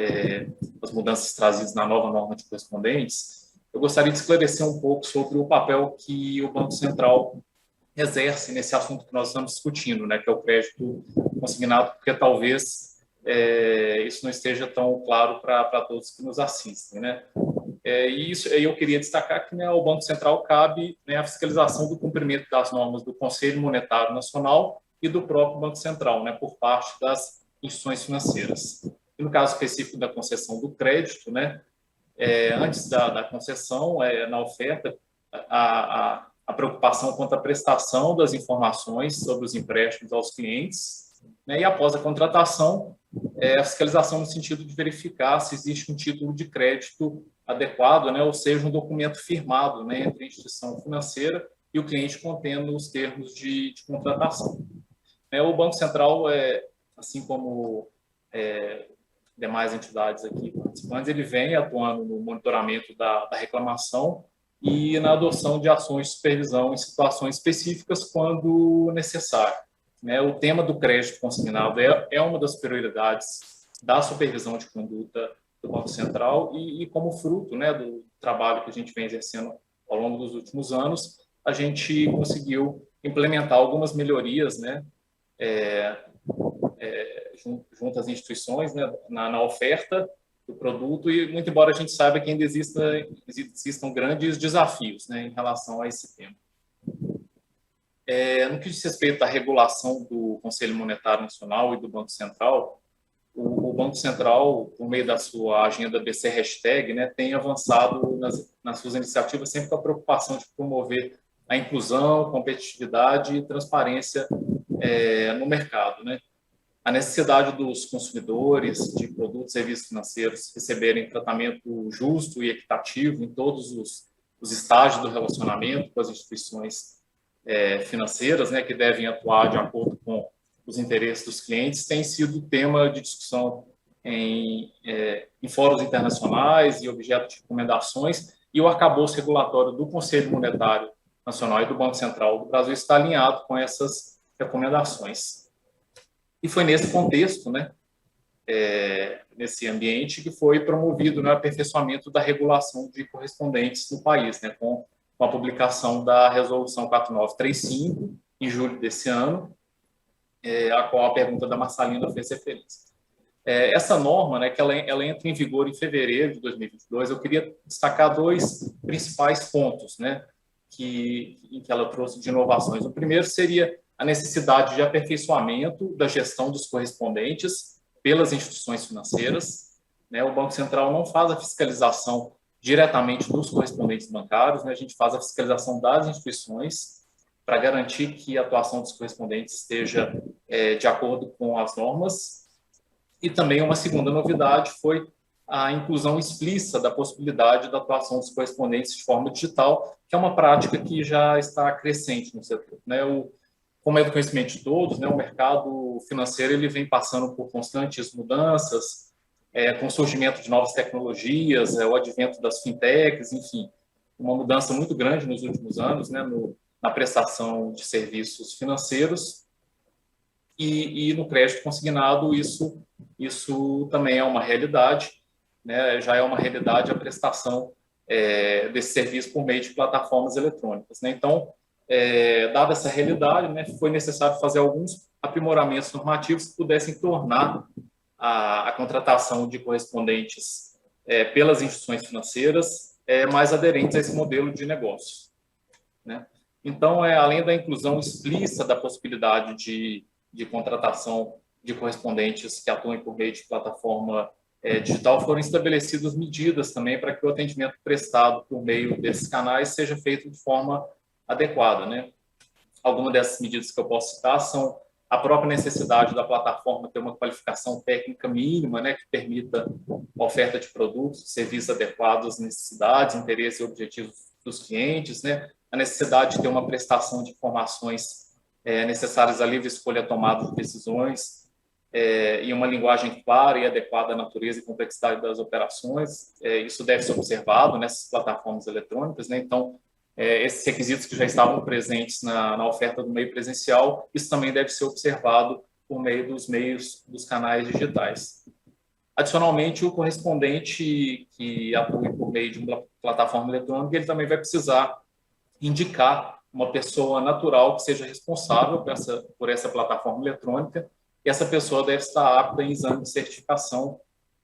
as mudanças trazidas na nova norma de correspondentes, eu gostaria de esclarecer um pouco sobre o papel que o Banco Central exerce nesse assunto que nós estamos discutindo, né, que é o crédito consignado, porque talvez isso não esteja tão claro para todos que nos assistem, né? E isso eu queria destacar que, né, ao Banco Central cabe, né, a fiscalização do cumprimento das normas do Conselho Monetário Nacional e do próprio Banco Central, né, por parte das instituições financeiras. E no caso específico da concessão do crédito, né, antes da concessão, na oferta, a preocupação quanto à prestação das informações sobre os empréstimos aos clientes, né, e após a contratação, a fiscalização no sentido de verificar se existe um título de crédito adequado, né, ou seja, um documento firmado, né, entre a instituição financeira e o cliente contendo os termos de contratação. O Banco Central, assim como demais entidades aqui participantes, ele vem atuando no monitoramento da reclamação e na adoção de ações de supervisão em situações específicas quando necessário. O tema do crédito consignado é uma das prioridades da supervisão de conduta do Banco Central e como fruto, né, do trabalho que a gente vem exercendo ao longo dos últimos anos, a gente conseguiu implementar algumas melhorias, né, junto às instituições, né, na oferta do produto, e muito embora a gente saiba que ainda existam grandes desafios, né, em relação a esse tema. No que diz respeito à regulação do Conselho Monetário Nacional e do Banco Central, o Banco Central, por meio da sua agenda BC Hashtag, né, tem avançado nas suas iniciativas sempre com a preocupação de promover a inclusão, competitividade e transparência no mercado, né? A necessidade dos consumidores de produtos e serviços financeiros receberem tratamento justo e equitativo em todos os estágios do relacionamento com as instituições financeiras, né, que devem atuar de acordo com os interesses dos clientes, tem sido tema de discussão em fóruns internacionais e objeto de recomendações, e o arcabouço regulatório do Conselho Monetário Nacional e do Banco Central do Brasil está alinhado com essas recomendações. E foi nesse contexto, né, nesse ambiente, que foi promovido, né, o aperfeiçoamento da regulação de correspondentes no país, né, com a publicação da Resolução 4935, em julho desse ano, a qual a pergunta da Marcelina fez referência. Essa norma, né, que ela entra em vigor em fevereiro de 2022, eu queria destacar dois principais pontos, né, em que ela trouxe de inovações. O primeiro seria a necessidade de aperfeiçoamento da gestão dos correspondentes pelas instituições financeiras, né? O Banco Central não faz a fiscalização diretamente dos correspondentes bancários, né? A gente faz a fiscalização das instituições para garantir que a atuação dos correspondentes esteja de acordo com as normas. E também uma segunda novidade foi a inclusão explícita da possibilidade da atuação dos correspondentes de forma digital, que é uma prática que já está crescente no setor, né? Como é do conhecimento de todos, né, o mercado financeiro ele vem passando por constantes mudanças, com o surgimento de novas tecnologias, o advento das fintechs, enfim, uma mudança muito grande nos últimos anos, né, na prestação de serviços financeiros. E no crédito consignado isso também é uma realidade, né, já é uma realidade a prestação desse serviço por meio de plataformas eletrônicas, né? Então, dada essa realidade, né, foi necessário fazer alguns aprimoramentos normativos que pudessem tornar a contratação de correspondentes pelas instituições financeiras mais aderentes a esse modelo de negócio, né? Então, além da inclusão explícita da possibilidade de contratação de correspondentes que atuem por meio de plataforma digital, foram estabelecidas medidas também para que o atendimento prestado por meio desses canais seja feito de forma adequada, né? Algumas dessas medidas que eu posso citar são a própria necessidade da plataforma ter uma qualificação técnica mínima, né, que permita a oferta de produtos, serviços adequados às necessidades, interesses e objetivos dos clientes, né? A necessidade de ter uma prestação de informações necessárias à livre escolha e tomada de decisões, e uma linguagem clara e adequada à natureza e complexidade das operações. Isso deve ser observado nessas plataformas eletrônicas, né? Então, esses requisitos que já estavam presentes na oferta do meio presencial, isso também deve ser observado por meio dos canais digitais. Adicionalmente, o correspondente que atue por meio de uma plataforma eletrônica, ele também vai precisar indicar uma pessoa natural que seja responsável por essa plataforma eletrônica, e essa pessoa deve estar apta em exame de certificação,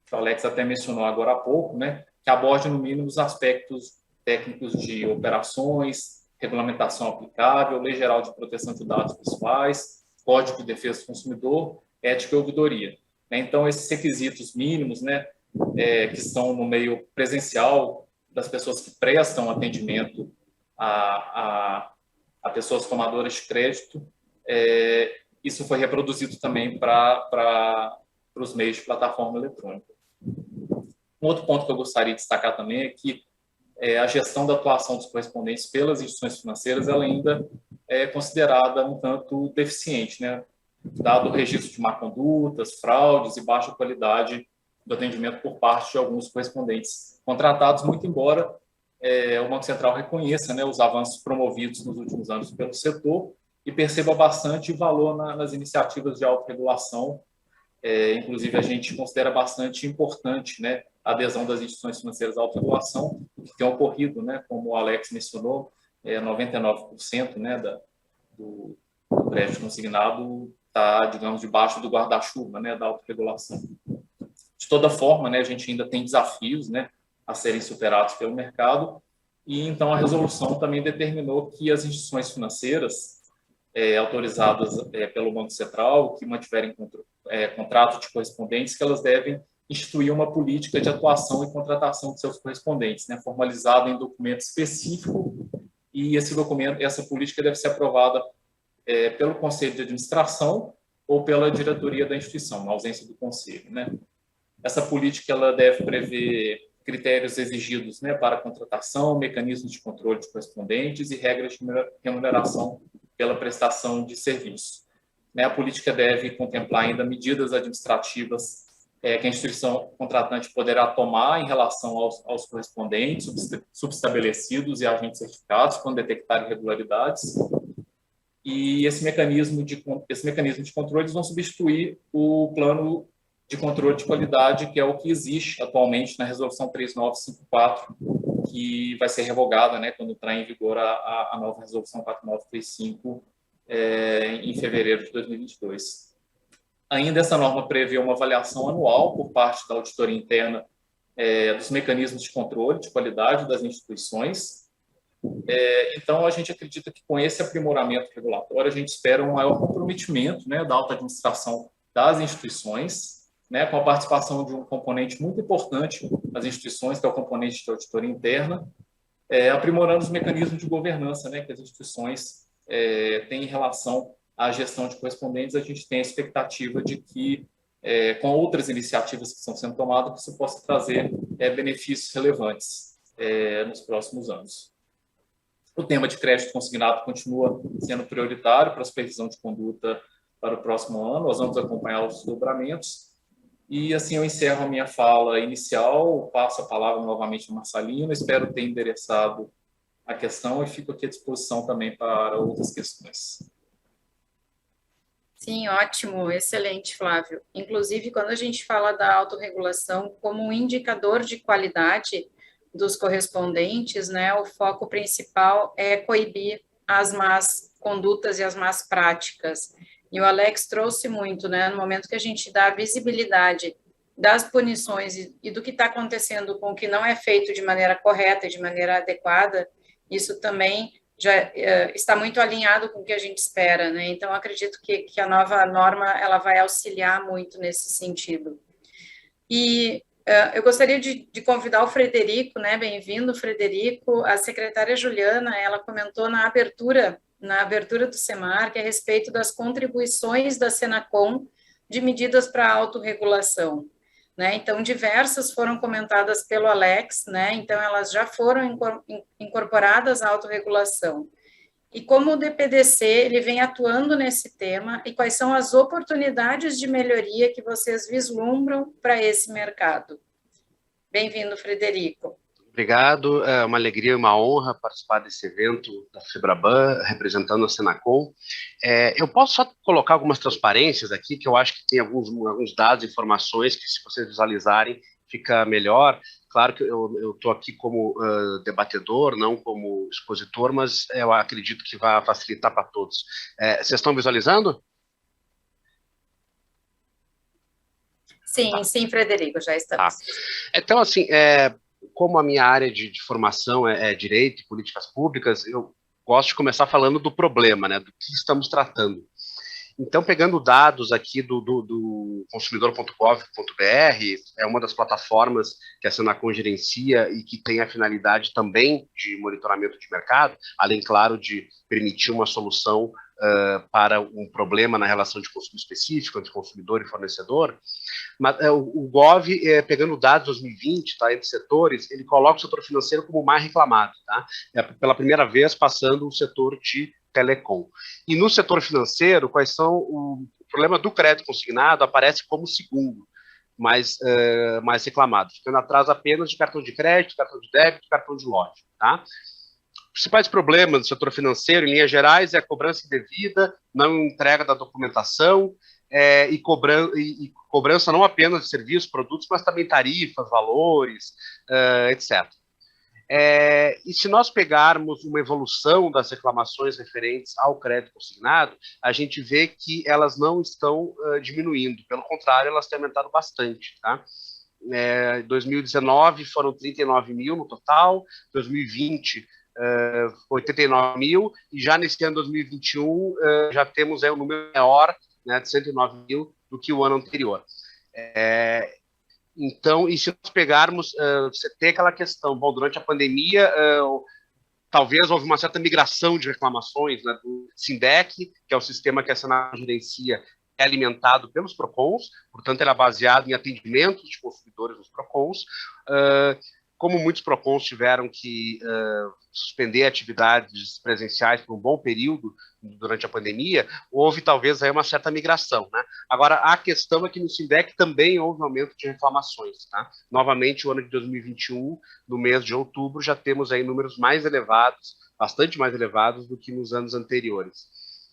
que o Alex até mencionou agora há pouco, né, que aborde, no mínimo, os aspectos técnicos de operações, regulamentação aplicável, Lei Geral de Proteção de Dados Pessoais, Código de Defesa do Consumidor, ética e ouvidoria. Então, esses requisitos mínimos, né, que estão no meio presencial das pessoas que prestam atendimento a pessoas tomadoras de crédito, isso foi reproduzido também para os meios de plataforma eletrônica. Um outro ponto que eu gostaria de destacar também é que a gestão da atuação dos correspondentes pelas instituições financeiras ela ainda é considerada um tanto deficiente, né? Dado o registro de má-condutas, fraudes e baixa qualidade do atendimento por parte de alguns correspondentes contratados, muito embora o Banco Central reconheça, né, os avanços promovidos nos últimos anos pelo setor e perceba bastante valor nas iniciativas de autorregulação. Inclusive, a gente considera bastante importante, né, a adesão das instituições financeiras à autorregulação, que tem ocorrido, né, como o Alex mencionou, 99%, né, do crédito consignado está, digamos, debaixo do guarda-chuva, né, da autorregulação. De toda forma, né, a gente ainda tem desafios, né, a serem superados pelo mercado, e então a resolução também determinou que as instituições financeiras autorizadas pelo Banco Central, que mantiverem contrato de correspondentes, que elas devem instituir uma política de atuação e contratação de seus correspondentes, né, formalizada em documento específico, e essa política deve ser aprovada pelo Conselho de Administração ou pela diretoria da instituição, na ausência do Conselho, né? Essa política ela deve prever critérios exigidos, né, para a contratação, mecanismos de controle de correspondentes e regras de remuneração pela prestação de serviço. A política deve contemplar ainda medidas administrativas que a instituição contratante poderá tomar em relação aos correspondentes, subestabelecidos e agentes certificados, quando detectar irregularidades. E esse mecanismo de controle eles vão substituir o plano de controle de qualidade, que é o que existe atualmente na Resolução 3954, que vai ser revogada, né, quando entrar em vigor a nova Resolução 4935 em fevereiro de 2022. Ainda essa norma prevê uma avaliação anual por parte da auditoria interna dos mecanismos de controle de qualidade das instituições. Então, a gente acredita que com esse aprimoramento regulatório, a gente espera um maior comprometimento, né, da alta administração das instituições, né, com a participação de um componente muito importante das instituições, que é o componente de auditoria interna, aprimorando os mecanismos de governança, né, que as instituições têm em relação à gestão de correspondentes. A gente tem a expectativa de que, com outras iniciativas que estão sendo tomadas, que isso possa trazer benefícios relevantes nos próximos anos. O tema de crédito consignado continua sendo prioritário para a supervisão de conduta para o próximo ano. Nós vamos acompanhar os desdobramentos. E assim eu encerro a minha fala inicial, passo a palavra novamente ao Marcelino. Espero ter endereçado a questão e fico aqui à disposição também para outras questões. Sim, ótimo, excelente, Flávio. Inclusive, quando a gente fala da autorregulação como um indicador de qualidade dos correspondentes, né, o foco principal é coibir as más condutas e as más práticas. E o Alex trouxe muito, né, no momento que a gente dá visibilidade das punições e do que está acontecendo com o que não é feito de maneira correta e de maneira adequada, isso também já está muito alinhado com o que a gente espera, né? Então, acredito que a nova norma ela vai auxiliar muito nesse sentido. E eu gostaria de convidar o Frederico, né? Bem-vindo, Frederico. A secretária Juliana, ela comentou na abertura do Semarc a respeito das contribuições da Senacom de medidas para a autorregulação, né? Então, diversas foram comentadas pelo Alex, né? Então, elas já foram incorporadas à autorregulação. E como o DPDC ele vem atuando nesse tema e quais são as oportunidades de melhoria que vocês vislumbram para esse mercado? Bem-vindo, Frederico. Obrigado, é uma alegria e uma honra participar desse evento da FEBRABAN, representando a Senacom. Eu posso só colocar algumas transparências aqui, que eu acho que tem alguns dados, informações, que se vocês visualizarem, fica melhor. Claro que eu estou aqui como debatedor, não como expositor, mas eu acredito que vai facilitar para todos. Vocês estão visualizando? Sim, sim, Frederico, já estamos. Tá. Então, assim, como a minha área de formação é direito e políticas públicas, eu gosto de começar falando do problema, né, do que estamos tratando. Então, pegando dados aqui do consumidor.gov.br, é uma das plataformas que a Senacom gerencia e que tem a finalidade também de monitoramento de mercado, além, claro, de permitir uma solução para um problema na relação de consumo específico entre consumidor e fornecedor. Mas o Gov, pegando dados de 2020, tá, entre setores, ele coloca o setor financeiro como mais reclamado, tá? Pela primeira vez passando o setor de telecom. E no setor financeiro, quais são o problema do crédito consignado aparece como segundo mais reclamado, ficando atrás apenas de cartão de crédito, cartão de débito, cartão de loja, tá? Os principais problemas do setor financeiro, em linhas gerais, é a cobrança indevida, não entrega da documentação e cobrança não apenas de serviços, produtos, mas também tarifas, valores, etc. E se nós pegarmos uma evolução das reclamações referentes ao crédito consignado, a gente vê que elas não estão diminuindo, pelo contrário, elas têm aumentado bastante, tá? 2019 foram 39 mil no total, 2020 89 mil, e já nesse ano 2021 já temos um número maior, né, de 109 mil do que o ano anterior. Então, e se nós pegarmos, você tem aquela questão, bom, durante a pandemia, talvez houve uma certa migração de reclamações, né, do SINDEC, que é o sistema que a Senacom gerencia, é alimentado pelos PROCONs, portanto, ele é baseado em atendimentos de consumidores nos PROCONs. Como muitos PROCONs tiveram que suspender atividades presenciais por um bom período durante a pandemia, houve talvez aí uma certa migração, né? Agora, a questão é que no SINDEC também houve um aumento de reclamações, tá? Novamente, o ano de 2021, no mês de outubro, já temos aí números mais elevados, bastante mais elevados do que nos anos anteriores.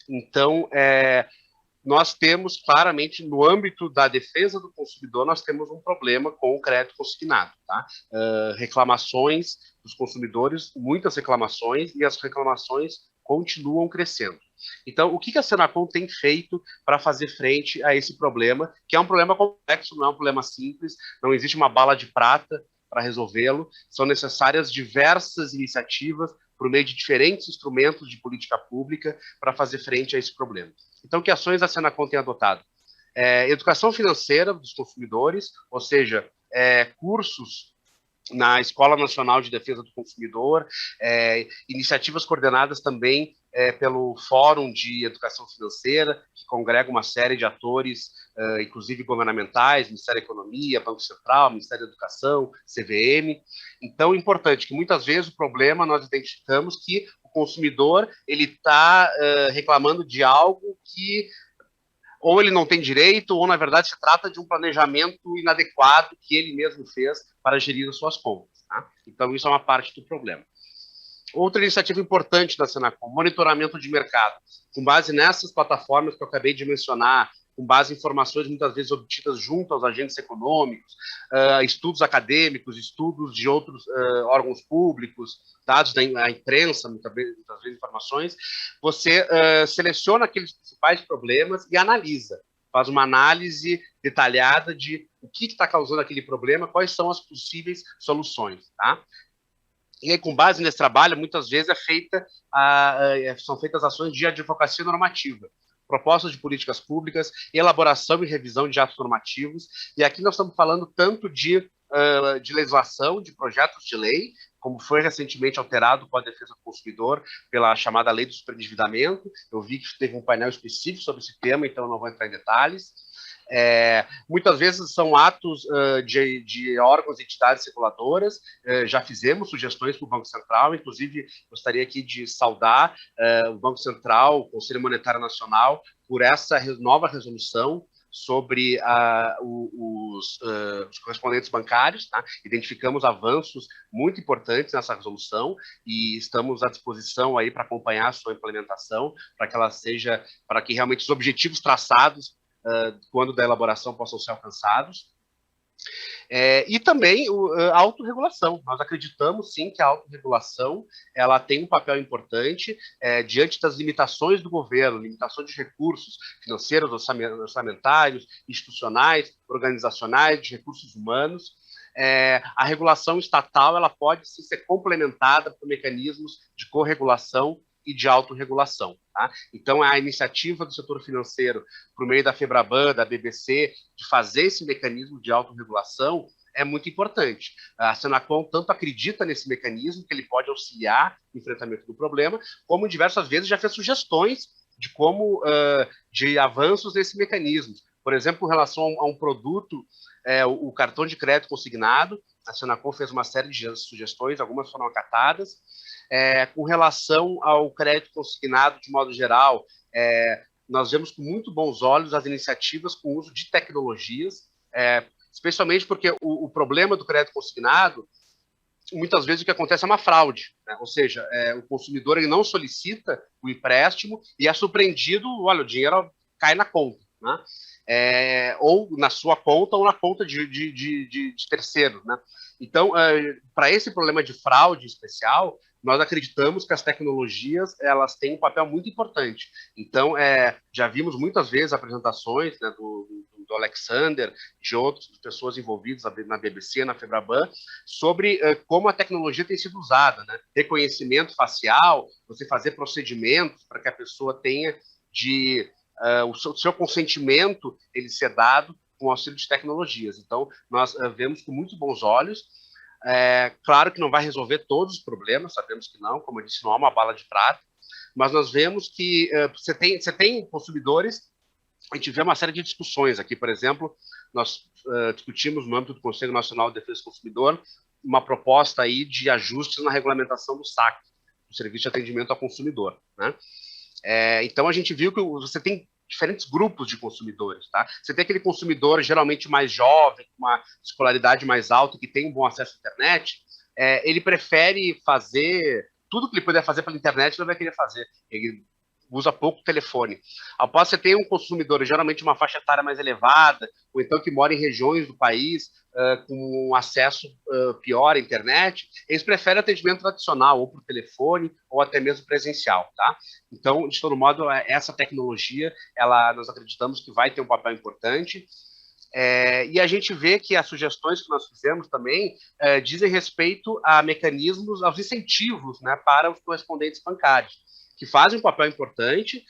Então, nós temos claramente, no âmbito da defesa do consumidor, nós temos um problema com o crédito consignado, tá? Reclamações dos consumidores, muitas reclamações, e as reclamações continuam crescendo. Então, o que a Senacom tem feito para fazer frente a esse problema, que é um problema complexo, não é um problema simples, não existe uma bala de prata para resolvê-lo, são necessárias diversas iniciativas por meio de diferentes instrumentos de política pública para fazer frente a esse problema. Então, que ações a Senacom tem adotado? Educação financeira dos consumidores, ou seja, cursos na Escola Nacional de Defesa do Consumidor, iniciativas coordenadas também pelo Fórum de Educação Financeira, que congrega uma série de atores, inclusive governamentais, Ministério da Economia, Banco Central, Ministério da Educação, CVM. Então, é importante que muitas vezes o problema nós identificamos que o consumidor ele está reclamando de algo que ou ele não tem direito, ou, na verdade, se trata de um planejamento inadequado que ele mesmo fez para gerir as suas contas. Tá? Então, isso é uma parte do problema. Outra iniciativa importante da Senacom, monitoramento de mercado. Com base nessas plataformas que eu acabei de mencionar, com base em informações muitas vezes obtidas junto aos agentes econômicos, estudos acadêmicos, estudos de outros órgãos públicos, dados da imprensa, muitas vezes informações, você seleciona aqueles principais problemas e analisa, faz uma análise detalhada de o que está causando aquele problema, quais são as possíveis soluções. Tá? E aí, com base nesse trabalho, muitas vezes são feitas ações de advocacia normativa, propostas de políticas públicas, elaboração e revisão de atos normativos. E aqui nós estamos falando tanto de legislação, de projetos de lei, como foi recentemente alterado o Código de Defesa do Consumidor pela chamada Lei do Superendividamento. Eu vi que teve um painel específico sobre esse tema, então eu não vou entrar em detalhes. Muitas vezes são atos de órgãos e entidades reguladoras. Já fizemos sugestões para o Banco Central, inclusive gostaria aqui de saudar o Banco Central, o Conselho Monetário Nacional, por essa nova resolução sobre os correspondentes bancários. Tá? Identificamos avanços muito importantes nessa resolução e estamos à disposição aí para acompanhar a sua implementação, para que realmente os objetivos traçados quando da elaboração possam ser alcançados. E também a autorregulação. Nós acreditamos, sim, que a autorregulação ela tem um papel importante diante das limitações do governo, limitações de recursos financeiros, orçamentários, institucionais, organizacionais, de recursos humanos. A regulação estatal ela pode sim, ser complementada por mecanismos de corregulação e de autorregulação. Tá? Então, a iniciativa do setor financeiro, por meio da FEBRABAN, da BBC, de fazer esse mecanismo de autorregulação é muito importante. A Senacom tanto acredita nesse mecanismo, que ele pode auxiliar no enfrentamento do problema, como diversas vezes já fez sugestões de como de avanços nesse mecanismo. Por exemplo, em relação a um produto, o cartão de crédito consignado, a Senacom fez uma série de sugestões, algumas foram acatadas. Com relação ao crédito consignado, de modo geral, nós vemos com muito bons olhos as iniciativas com o uso de tecnologias, especialmente porque o problema do crédito consignado, muitas vezes o que acontece é uma fraude, né? Ou seja, o consumidor ele não solicita o empréstimo e é surpreendido, olha, o dinheiro cai na conta, né? Ou na sua conta ou na conta de terceiro, né? Então, para esse problema de fraude especial, nós acreditamos que as tecnologias elas têm um papel muito importante. Então, já vimos muitas vezes apresentações, né, do Alexander, de outras pessoas envolvidas na BBC, na FEBRABAN, sobre como a tecnologia tem sido usada, né? Reconhecimento facial, você fazer procedimentos para que a pessoa tenha o seu consentimento ele ser dado com auxílio de tecnologias. Então, nós vemos com muito bons olhos. Claro que não vai resolver todos os problemas, sabemos que não, como eu disse, não há uma bala de prata, mas nós vemos que você tem consumidores, a gente vê uma série de discussões aqui, por exemplo, nós discutimos no âmbito do Conselho Nacional de Defesa do Consumidor uma proposta aí de ajustes na regulamentação do SAC, do Serviço de Atendimento ao Consumidor, né? Então a gente viu que você tem diferentes grupos de consumidores, tá? Você tem aquele consumidor geralmente mais jovem, com uma escolaridade mais alta, que tem um bom acesso à internet, ele prefere fazer tudo que ele puder fazer pela internet, ele vai querer fazer. Ele usa pouco telefone. Após você ter um consumidor, geralmente uma faixa etária mais elevada, ou então que mora em regiões do país com um acesso pior à internet, eles preferem atendimento tradicional, ou por telefone, ou até mesmo presencial, tá? Então, de todo modo, essa tecnologia, nós acreditamos que vai ter um papel importante. E a gente vê que as sugestões que nós fizemos também dizem respeito a mecanismos, aos incentivos, né, para os correspondentes bancários, que fazem um papel importante,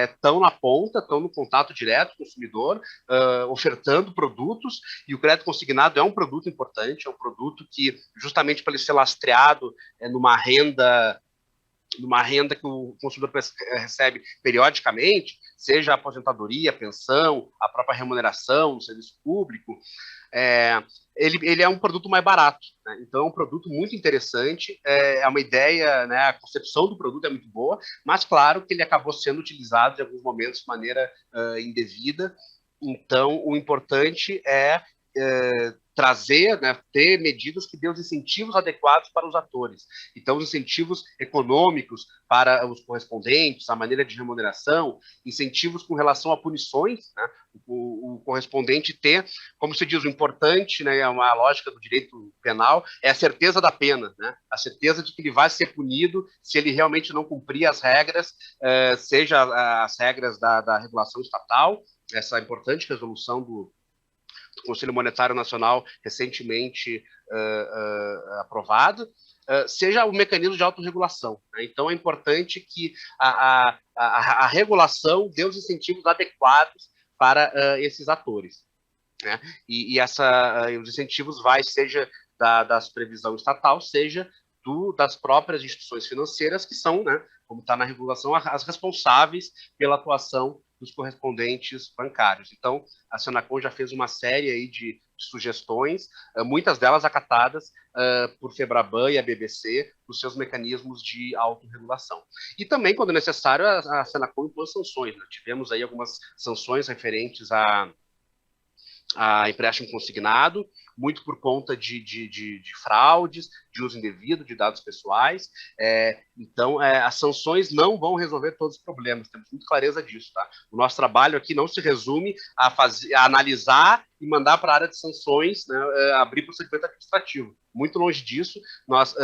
estão na ponta, estão no contato direto com o consumidor, ofertando produtos, e o crédito consignado é um produto importante, é um produto que, justamente para ele ser lastreado numa renda que o consumidor recebe periodicamente, seja a aposentadoria, a pensão, a própria remuneração no serviço público, ele é um produto mais barato, né? Então é um produto muito interessante, é uma ideia, né, a concepção do produto é muito boa, mas claro que ele acabou sendo utilizado em alguns momentos de maneira indevida. Então o importante é trazer, né, ter medidas que dêem os incentivos adequados para os atores. Então, os incentivos econômicos para os correspondentes, a maneira de remuneração, incentivos com relação a punições, né, o correspondente ter, como se diz, o importante, né, uma lógica do direito penal, é a certeza da pena, né, a certeza de que ele vai ser punido se ele realmente não cumprir as regras, seja as regras da regulação estatal, essa importante resolução do Conselho Monetário Nacional recentemente aprovado, seja o mecanismo de autorregulação, né? Então é importante que a regulação dê os incentivos adequados para esses atores, né? E os incentivos seja da supervisão estatal, seja das próprias instituições financeiras, que são, né, como está na regulação, as responsáveis pela atuação dos correspondentes bancários. Então, a Senacom já fez uma série aí de sugestões, muitas delas acatadas por Febraban e a BBC, os seus mecanismos de autorregulação. E também, quando necessário, a Senacom impôs sanções, né? Tivemos aí algumas sanções referentes a empréstimo consignado, muito por conta de fraudes, de uso indevido de dados pessoais. Então, as sanções não vão resolver todos os problemas, temos muita clareza disso, tá? O nosso trabalho aqui não se resume a analisar e mandar para a área de sanções, né, abrir procedimento administrativo. Muito longe disso, nós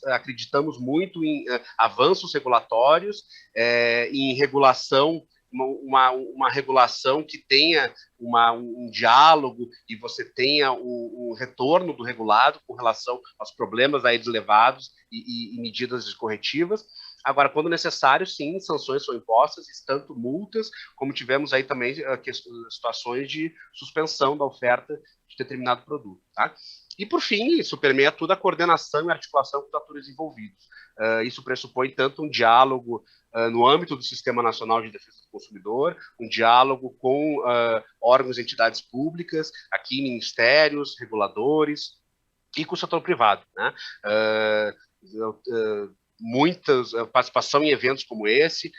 acreditamos muito em avanços regulatórios, em regulação, uma regulação que tenha um diálogo e você tenha um retorno do regulado com relação aos problemas aí levados e medidas corretivas. Agora, quando necessário, sim, sanções são impostas, tanto multas, como tivemos aí também situações de suspensão da oferta de determinado produto, tá? E, por fim, isso permeia tudo a coordenação e articulação com os atores envolvidos. Isso pressupõe tanto um diálogo no âmbito do Sistema Nacional de Defesa do Consumidor, um diálogo com órgãos e entidades públicas, aqui ministérios, reguladores, e com o setor privado, né? Muitas participação em eventos como esse,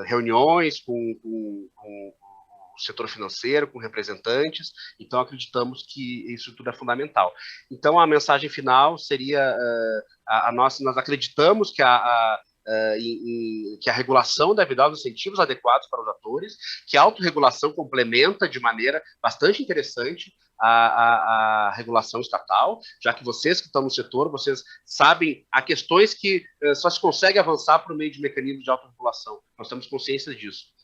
reuniões com o setor financeiro, com representantes, então acreditamos que isso tudo é fundamental. Então a mensagem final seria nós acreditamos que a regulação deve dar os incentivos adequados para os atores, que a autorregulação complementa de maneira bastante interessante a regulação estatal, já que vocês que estão no setor, vocês sabem, há questões que só se consegue avançar por meio de mecanismos de autorregulação, nós temos consciência disso.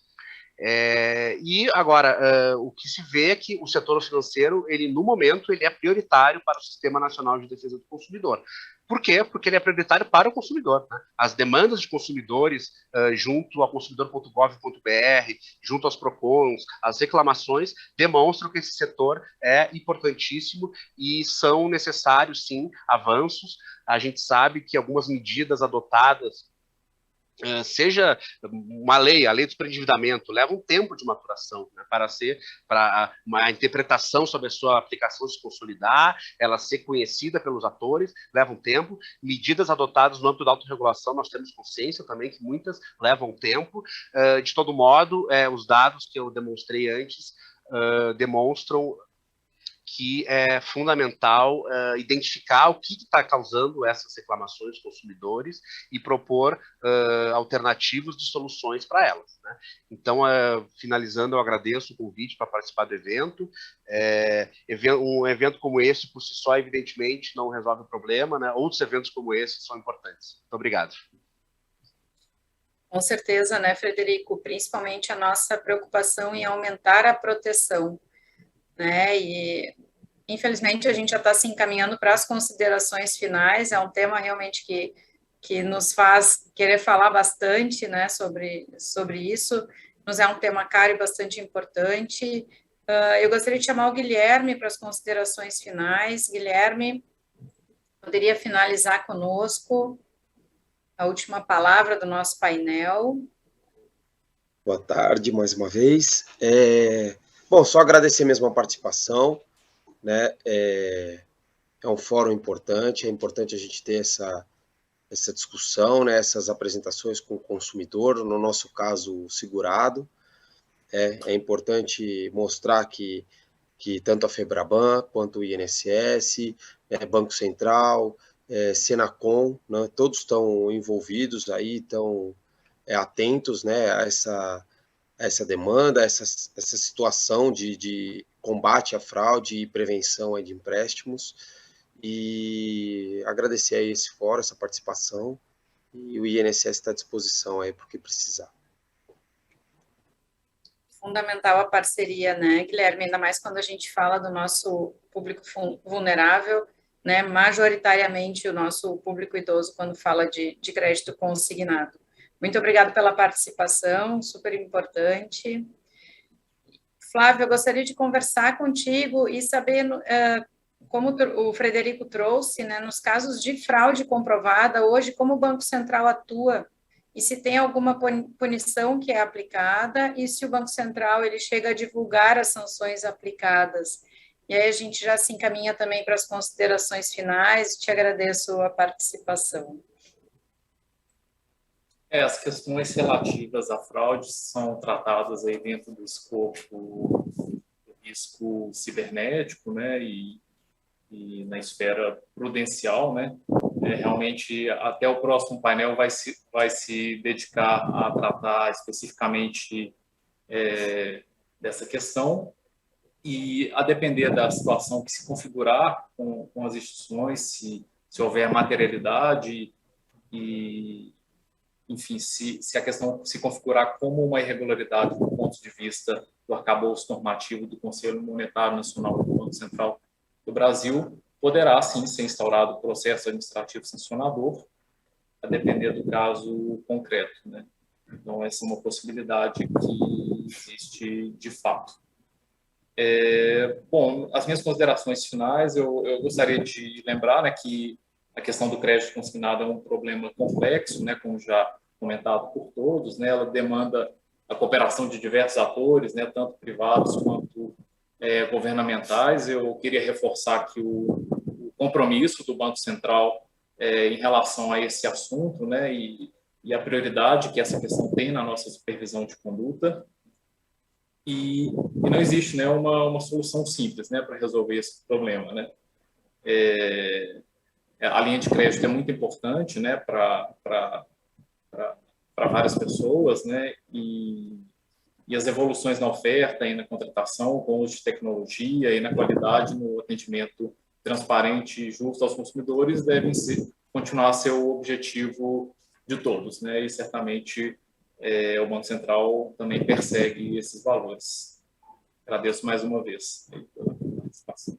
E agora, o que se vê é que o setor financeiro, no momento, ele é prioritário para o Sistema Nacional de Defesa do Consumidor. Por quê? Porque ele é prioritário para o consumidor, né? As demandas de consumidores junto ao consumidor.gov.br, junto aos PROCONs, as reclamações demonstram que esse setor é importantíssimo e são necessários, sim, avanços. A gente sabe que algumas medidas adotadas, seja uma lei, a lei do superendividamento, leva um tempo de maturação, né, para uma interpretação sobre a sua aplicação se consolidar, ela ser conhecida pelos atores, leva um tempo. Medidas adotadas no âmbito da autorregulação, nós temos consciência também que muitas levam tempo. De todo modo, os dados que eu demonstrei antes demonstram que é fundamental identificar o que está causando essas reclamações dos consumidores e propor alternativas de soluções para elas, né? Então, finalizando, eu agradeço o convite para participar do evento. Um evento como esse, por si só, evidentemente, não resolve o problema, né? Outros eventos como esse são importantes. Muito obrigado. Com certeza, né, Frederico? Principalmente a nossa preocupação em aumentar a proteção, né? E, infelizmente, a gente já está se encaminhando para as considerações finais. É um tema realmente que nos faz querer falar bastante, né, sobre isso. Nos é um tema caro e bastante importante. Eu gostaria de chamar o Guilherme para as considerações finais. Guilherme, poderia finalizar conosco a última palavra do nosso painel. Boa tarde, mais uma vez. Bom, só agradecer mesmo a participação, né? É um fórum importante, é importante a gente ter essa discussão, né? Essas apresentações com o consumidor, no nosso caso, o segurado. É importante mostrar que tanto a FEBRABAN quanto o INSS, Banco Central, Senacom, né, todos estão envolvidos aí, estão atentos, né, a essa demanda, a essa situação de combate à fraude e prevenção de empréstimos. E agradecer aí esse fórum, essa participação, e o INSS está à disposição aí para o que precisar. Fundamental a parceria, né, Guilherme? Ainda mais quando a gente fala do nosso público vulnerável, né, majoritariamente o nosso público idoso, quando fala de crédito consignado. Muito obrigada pela participação, super importante. Flávio, eu gostaria de conversar contigo e saber, como o Frederico trouxe, né, nos casos de fraude comprovada, hoje, como o Banco Central atua, e se tem alguma punição que é aplicada, e se o Banco Central ele chega a divulgar as sanções aplicadas. E aí a gente já se encaminha também para as considerações finais. Te agradeço a participação. As questões relativas à fraude são tratadas aí dentro do escopo do risco cibernético, né, e na esfera prudencial, né. Realmente, até o próximo painel vai se dedicar a tratar especificamente dessa questão, e a depender da situação que se configurar com as instituições, se houver materialidade e, enfim, se a questão se configurar como uma irregularidade do ponto de vista do arcabouço normativo do Conselho Monetário Nacional do Banco Central do Brasil, poderá, sim, ser instaurado o processo administrativo sancionador, a depender do caso concreto, né? Então, essa é uma possibilidade que existe de fato. Bom, as minhas considerações finais, eu gostaria de lembrar, né, que a questão do crédito consignado é um problema complexo, né, como já comentado por todos, né, ela demanda a cooperação de diversos atores, né, tanto privados quanto governamentais. Eu queria reforçar aqui o compromisso do Banco Central em relação a esse assunto, né, e a prioridade que essa questão tem na nossa supervisão de conduta. E não existe, né, uma solução simples, né, para resolver esse problema, né. A linha de crédito é muito importante, né, para várias pessoas, né, e as evoluções na oferta e na contratação, com o uso de tecnologia e na qualidade no atendimento transparente e justo aos consumidores devem continuar a ser o objetivo de todos, né, e certamente o Banco Central também persegue esses valores. Agradeço mais uma vez pela participação.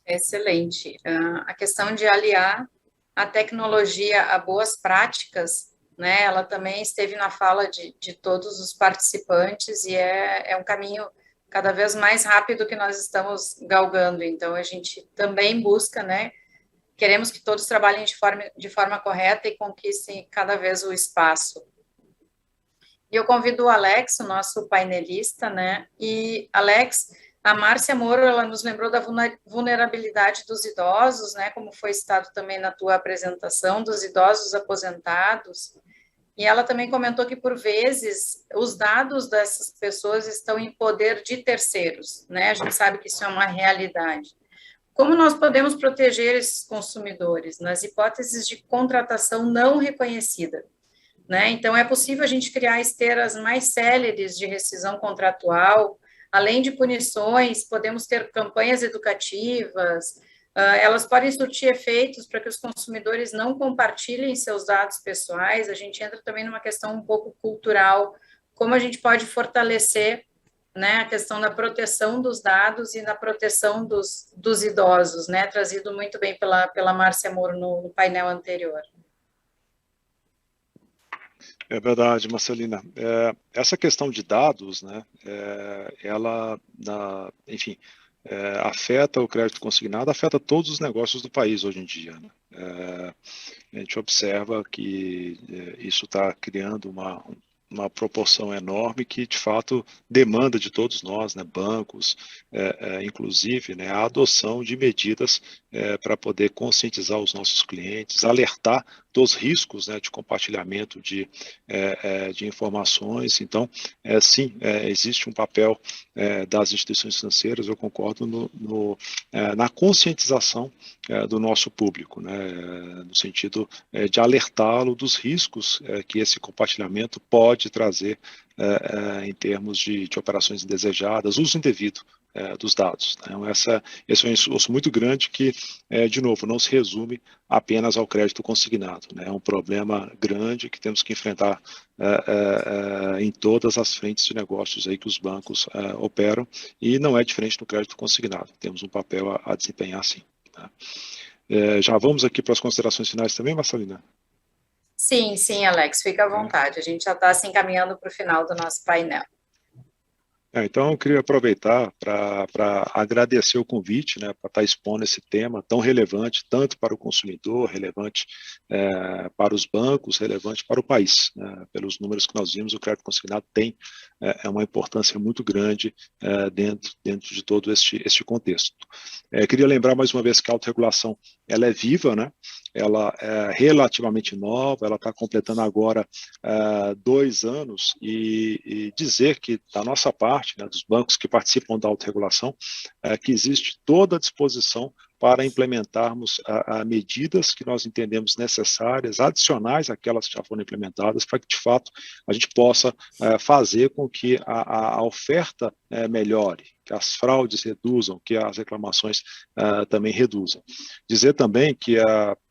Excelente. A questão de aliar a tecnologia a boas práticas, né, ela também esteve na fala de todos os participantes, e é um caminho cada vez mais rápido que nós estamos galgando. Então, a gente também busca, né, queremos que todos trabalhem de forma correta e conquistem cada vez o espaço. E eu convido o Alex, o nosso painelista, né, e Alex, a Márcia Moro, ela nos lembrou da vulnerabilidade dos idosos, né, como foi citado também na tua apresentação, dos idosos aposentados, E ela também comentou que, por vezes, os dados dessas pessoas estão em poder de terceiros, né? A gente sabe que isso é uma realidade. Como nós podemos proteger esses consumidores nas hipóteses de contratação não reconhecida, né? Então, é possível a gente criar esteiras mais céleres de rescisão contratual, além de punições, podemos ter campanhas educativas, elas podem surtir efeitos para que os consumidores não compartilhem seus dados pessoais. A gente entra também numa questão um pouco cultural, como a gente pode fortalecer, né, a questão da proteção dos dados e na proteção dos idosos, né, trazido muito bem pela Márcia Moro no painel anterior. É verdade, Marcelina. Essa questão de dados, né, ela, enfim, afeta o crédito consignado, afeta todos os negócios do país hoje em dia, né? A gente observa que isso está criando uma proporção enorme que, de fato, demanda de todos nós, né, bancos, inclusive, né, a adoção de medidas para poder conscientizar os nossos clientes, alertar dos riscos, né, de compartilhamento de informações. Então, sim, existe um papel das instituições financeiras, eu concordo, na conscientização do nosso público, né, no sentido de alertá-lo dos riscos que esse compartilhamento pode trazer em termos de operações indesejadas, uso indevido dos dados. Então, esse é um esforço muito grande que, de novo, não se resume apenas ao crédito consignado, né? É um problema grande que temos que enfrentar em todas as frentes de negócios aí que os bancos operam, e não é diferente no crédito consignado. Temos um papel a desempenhar, sim. Tá? Já vamos aqui para as considerações finais também, Marcelina? Sim, Alex, fica à vontade. A gente já está se encaminhando para o final do nosso painel. Então, eu queria aproveitar para agradecer o convite, né, para estar expondo esse tema tão relevante, tanto para o consumidor, relevante para os bancos, relevante para o país. Né? Pelos números que nós vimos, o crédito consignado tem uma importância muito grande dentro de todo este contexto. Queria lembrar mais uma vez que a autorregulação ela é viva, né? Ela é relativamente nova, ela está completando agora 2 anos, e dizer que, da nossa parte, né, dos bancos que participam da autorregulação, que existe toda a disposição para implementarmos medidas que nós entendemos necessárias, adicionais àquelas que já foram implementadas, para que, de fato, a gente possa fazer com que a oferta melhore, que as fraudes reduzam, que as reclamações também reduzam. Dizer também que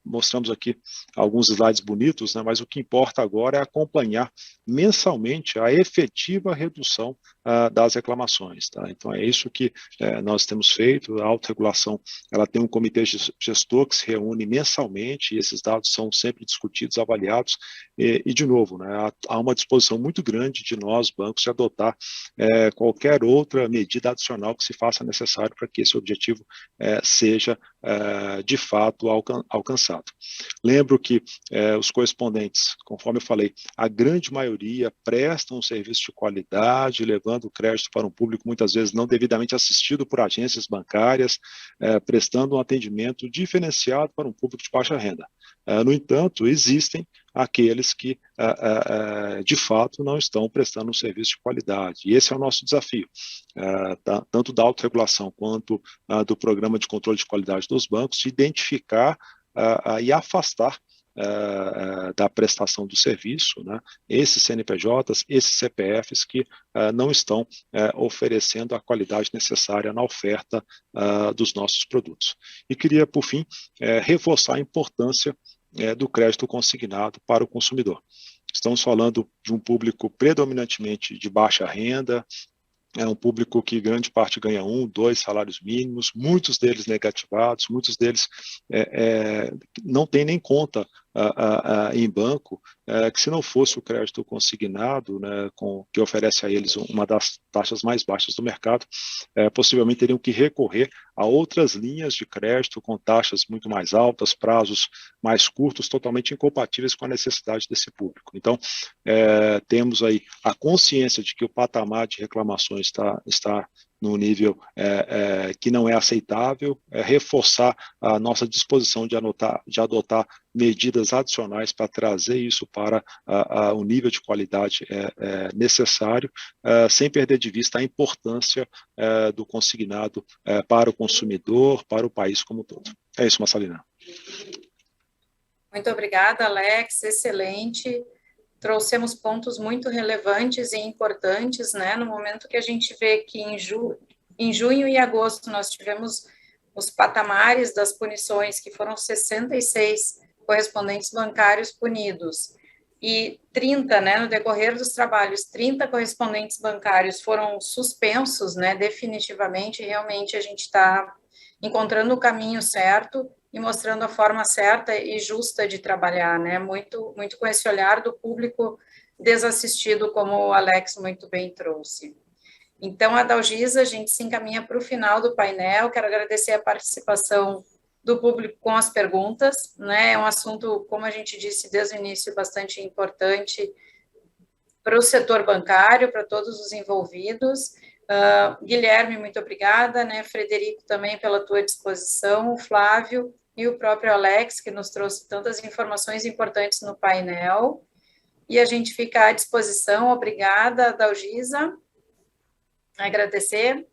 mostramos aqui alguns slides bonitos, né, mas o que importa agora é acompanhar mensalmente a efetiva redução das reclamações. Tá? Então, é isso que nós temos feito. A autorregulação ela tem um comitê gestor que se reúne mensalmente, e esses dados são sempre discutidos, avaliados, e de novo, né, há uma disposição muito grande de nós, bancos, de adotar qualquer outra medida adicional que se faça necessário para que esse objetivo seja, de fato, alcançado. Lembro que os correspondentes, conforme eu falei, a grande maioria prestam um serviço de qualidade, levando o crédito para um público muitas vezes não devidamente assistido por agências bancárias, prestando um atendimento diferenciado para um público de baixa renda. No entanto, existem aqueles que, de fato, não estão prestando um serviço de qualidade. E esse é o nosso desafio, tanto da autorregulação quanto do programa de controle de qualidade dos bancos, de identificar e afastar da prestação do serviço, né, esses CNPJs, esses CPFs que não estão oferecendo a qualidade necessária na oferta dos nossos produtos. E queria, por fim, reforçar a importância do crédito consignado para o consumidor. Estamos falando de um público predominantemente de baixa renda, é um público que grande parte ganha 1, 2 salários mínimos, muitos deles negativados, muitos deles não têm nem conta em banco, que se não fosse o crédito consignado, né, que oferece a eles uma das taxas mais baixas do mercado, possivelmente teriam que recorrer a outras linhas de crédito com taxas muito mais altas, prazos mais curtos, totalmente incompatíveis com a necessidade desse público. Então, temos aí a consciência de que o patamar de reclamações está num nível que não é aceitável, reforçar a nossa disposição de adotar medidas adicionais para trazer isso para o nível de qualidade necessário, sem perder de vista a importância do consignado para o consumidor, para o país como um todo. É isso, Massalina. Muito obrigada, Alex, excelente. Trouxemos pontos muito relevantes e importantes, né, no momento que a gente vê que em junho e agosto nós tivemos os patamares das punições, que foram 66 correspondentes bancários punidos, e 30, né, no decorrer dos trabalhos, 30 correspondentes bancários foram suspensos, né, definitivamente. Realmente a gente está encontrando o caminho certo e mostrando a forma certa e justa de trabalhar, né, muito com esse olhar do público desassistido, como o Alex muito bem trouxe. Então, Adalgisa, a gente se encaminha para o final do painel. Quero agradecer a participação do público com as perguntas, né, é um assunto, como a gente disse desde o início, bastante importante para o setor bancário, para todos os envolvidos. Guilherme, muito obrigada, né, Frederico, também pela tua disposição, o Flávio e o próprio Alex, que nos trouxe tantas informações importantes no painel, e a gente fica à disposição. Obrigada, Adalgisa, agradecer.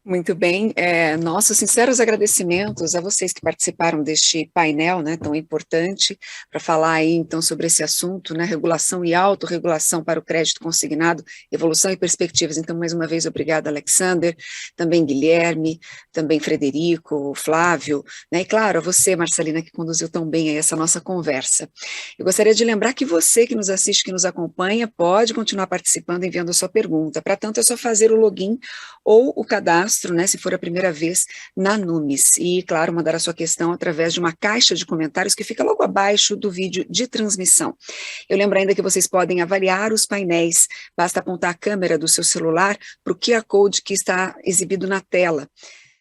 Muito bem, nossos sinceros agradecimentos a vocês que participaram deste painel, né, tão importante, para falar aí, então, sobre esse assunto, né, regulação e autorregulação para o crédito consignado, evolução e perspectivas. Então, mais uma vez, obrigada, Alexander, também Guilherme, também Frederico, Flávio, né, e claro, a você, Marcelina, que conduziu tão bem aí essa nossa conversa. Eu gostaria de lembrar que você que nos assiste, que nos acompanha, pode continuar participando, enviando a sua pergunta. Para tanto, é só fazer o login ou o cadastro, né, se for a primeira vez, na Numis. E, claro, mandar a sua questão através de uma caixa de comentários que fica logo abaixo do vídeo de transmissão. Eu lembro ainda que vocês podem avaliar os painéis, basta apontar a câmera do seu celular para o QR Code que está exibido na tela.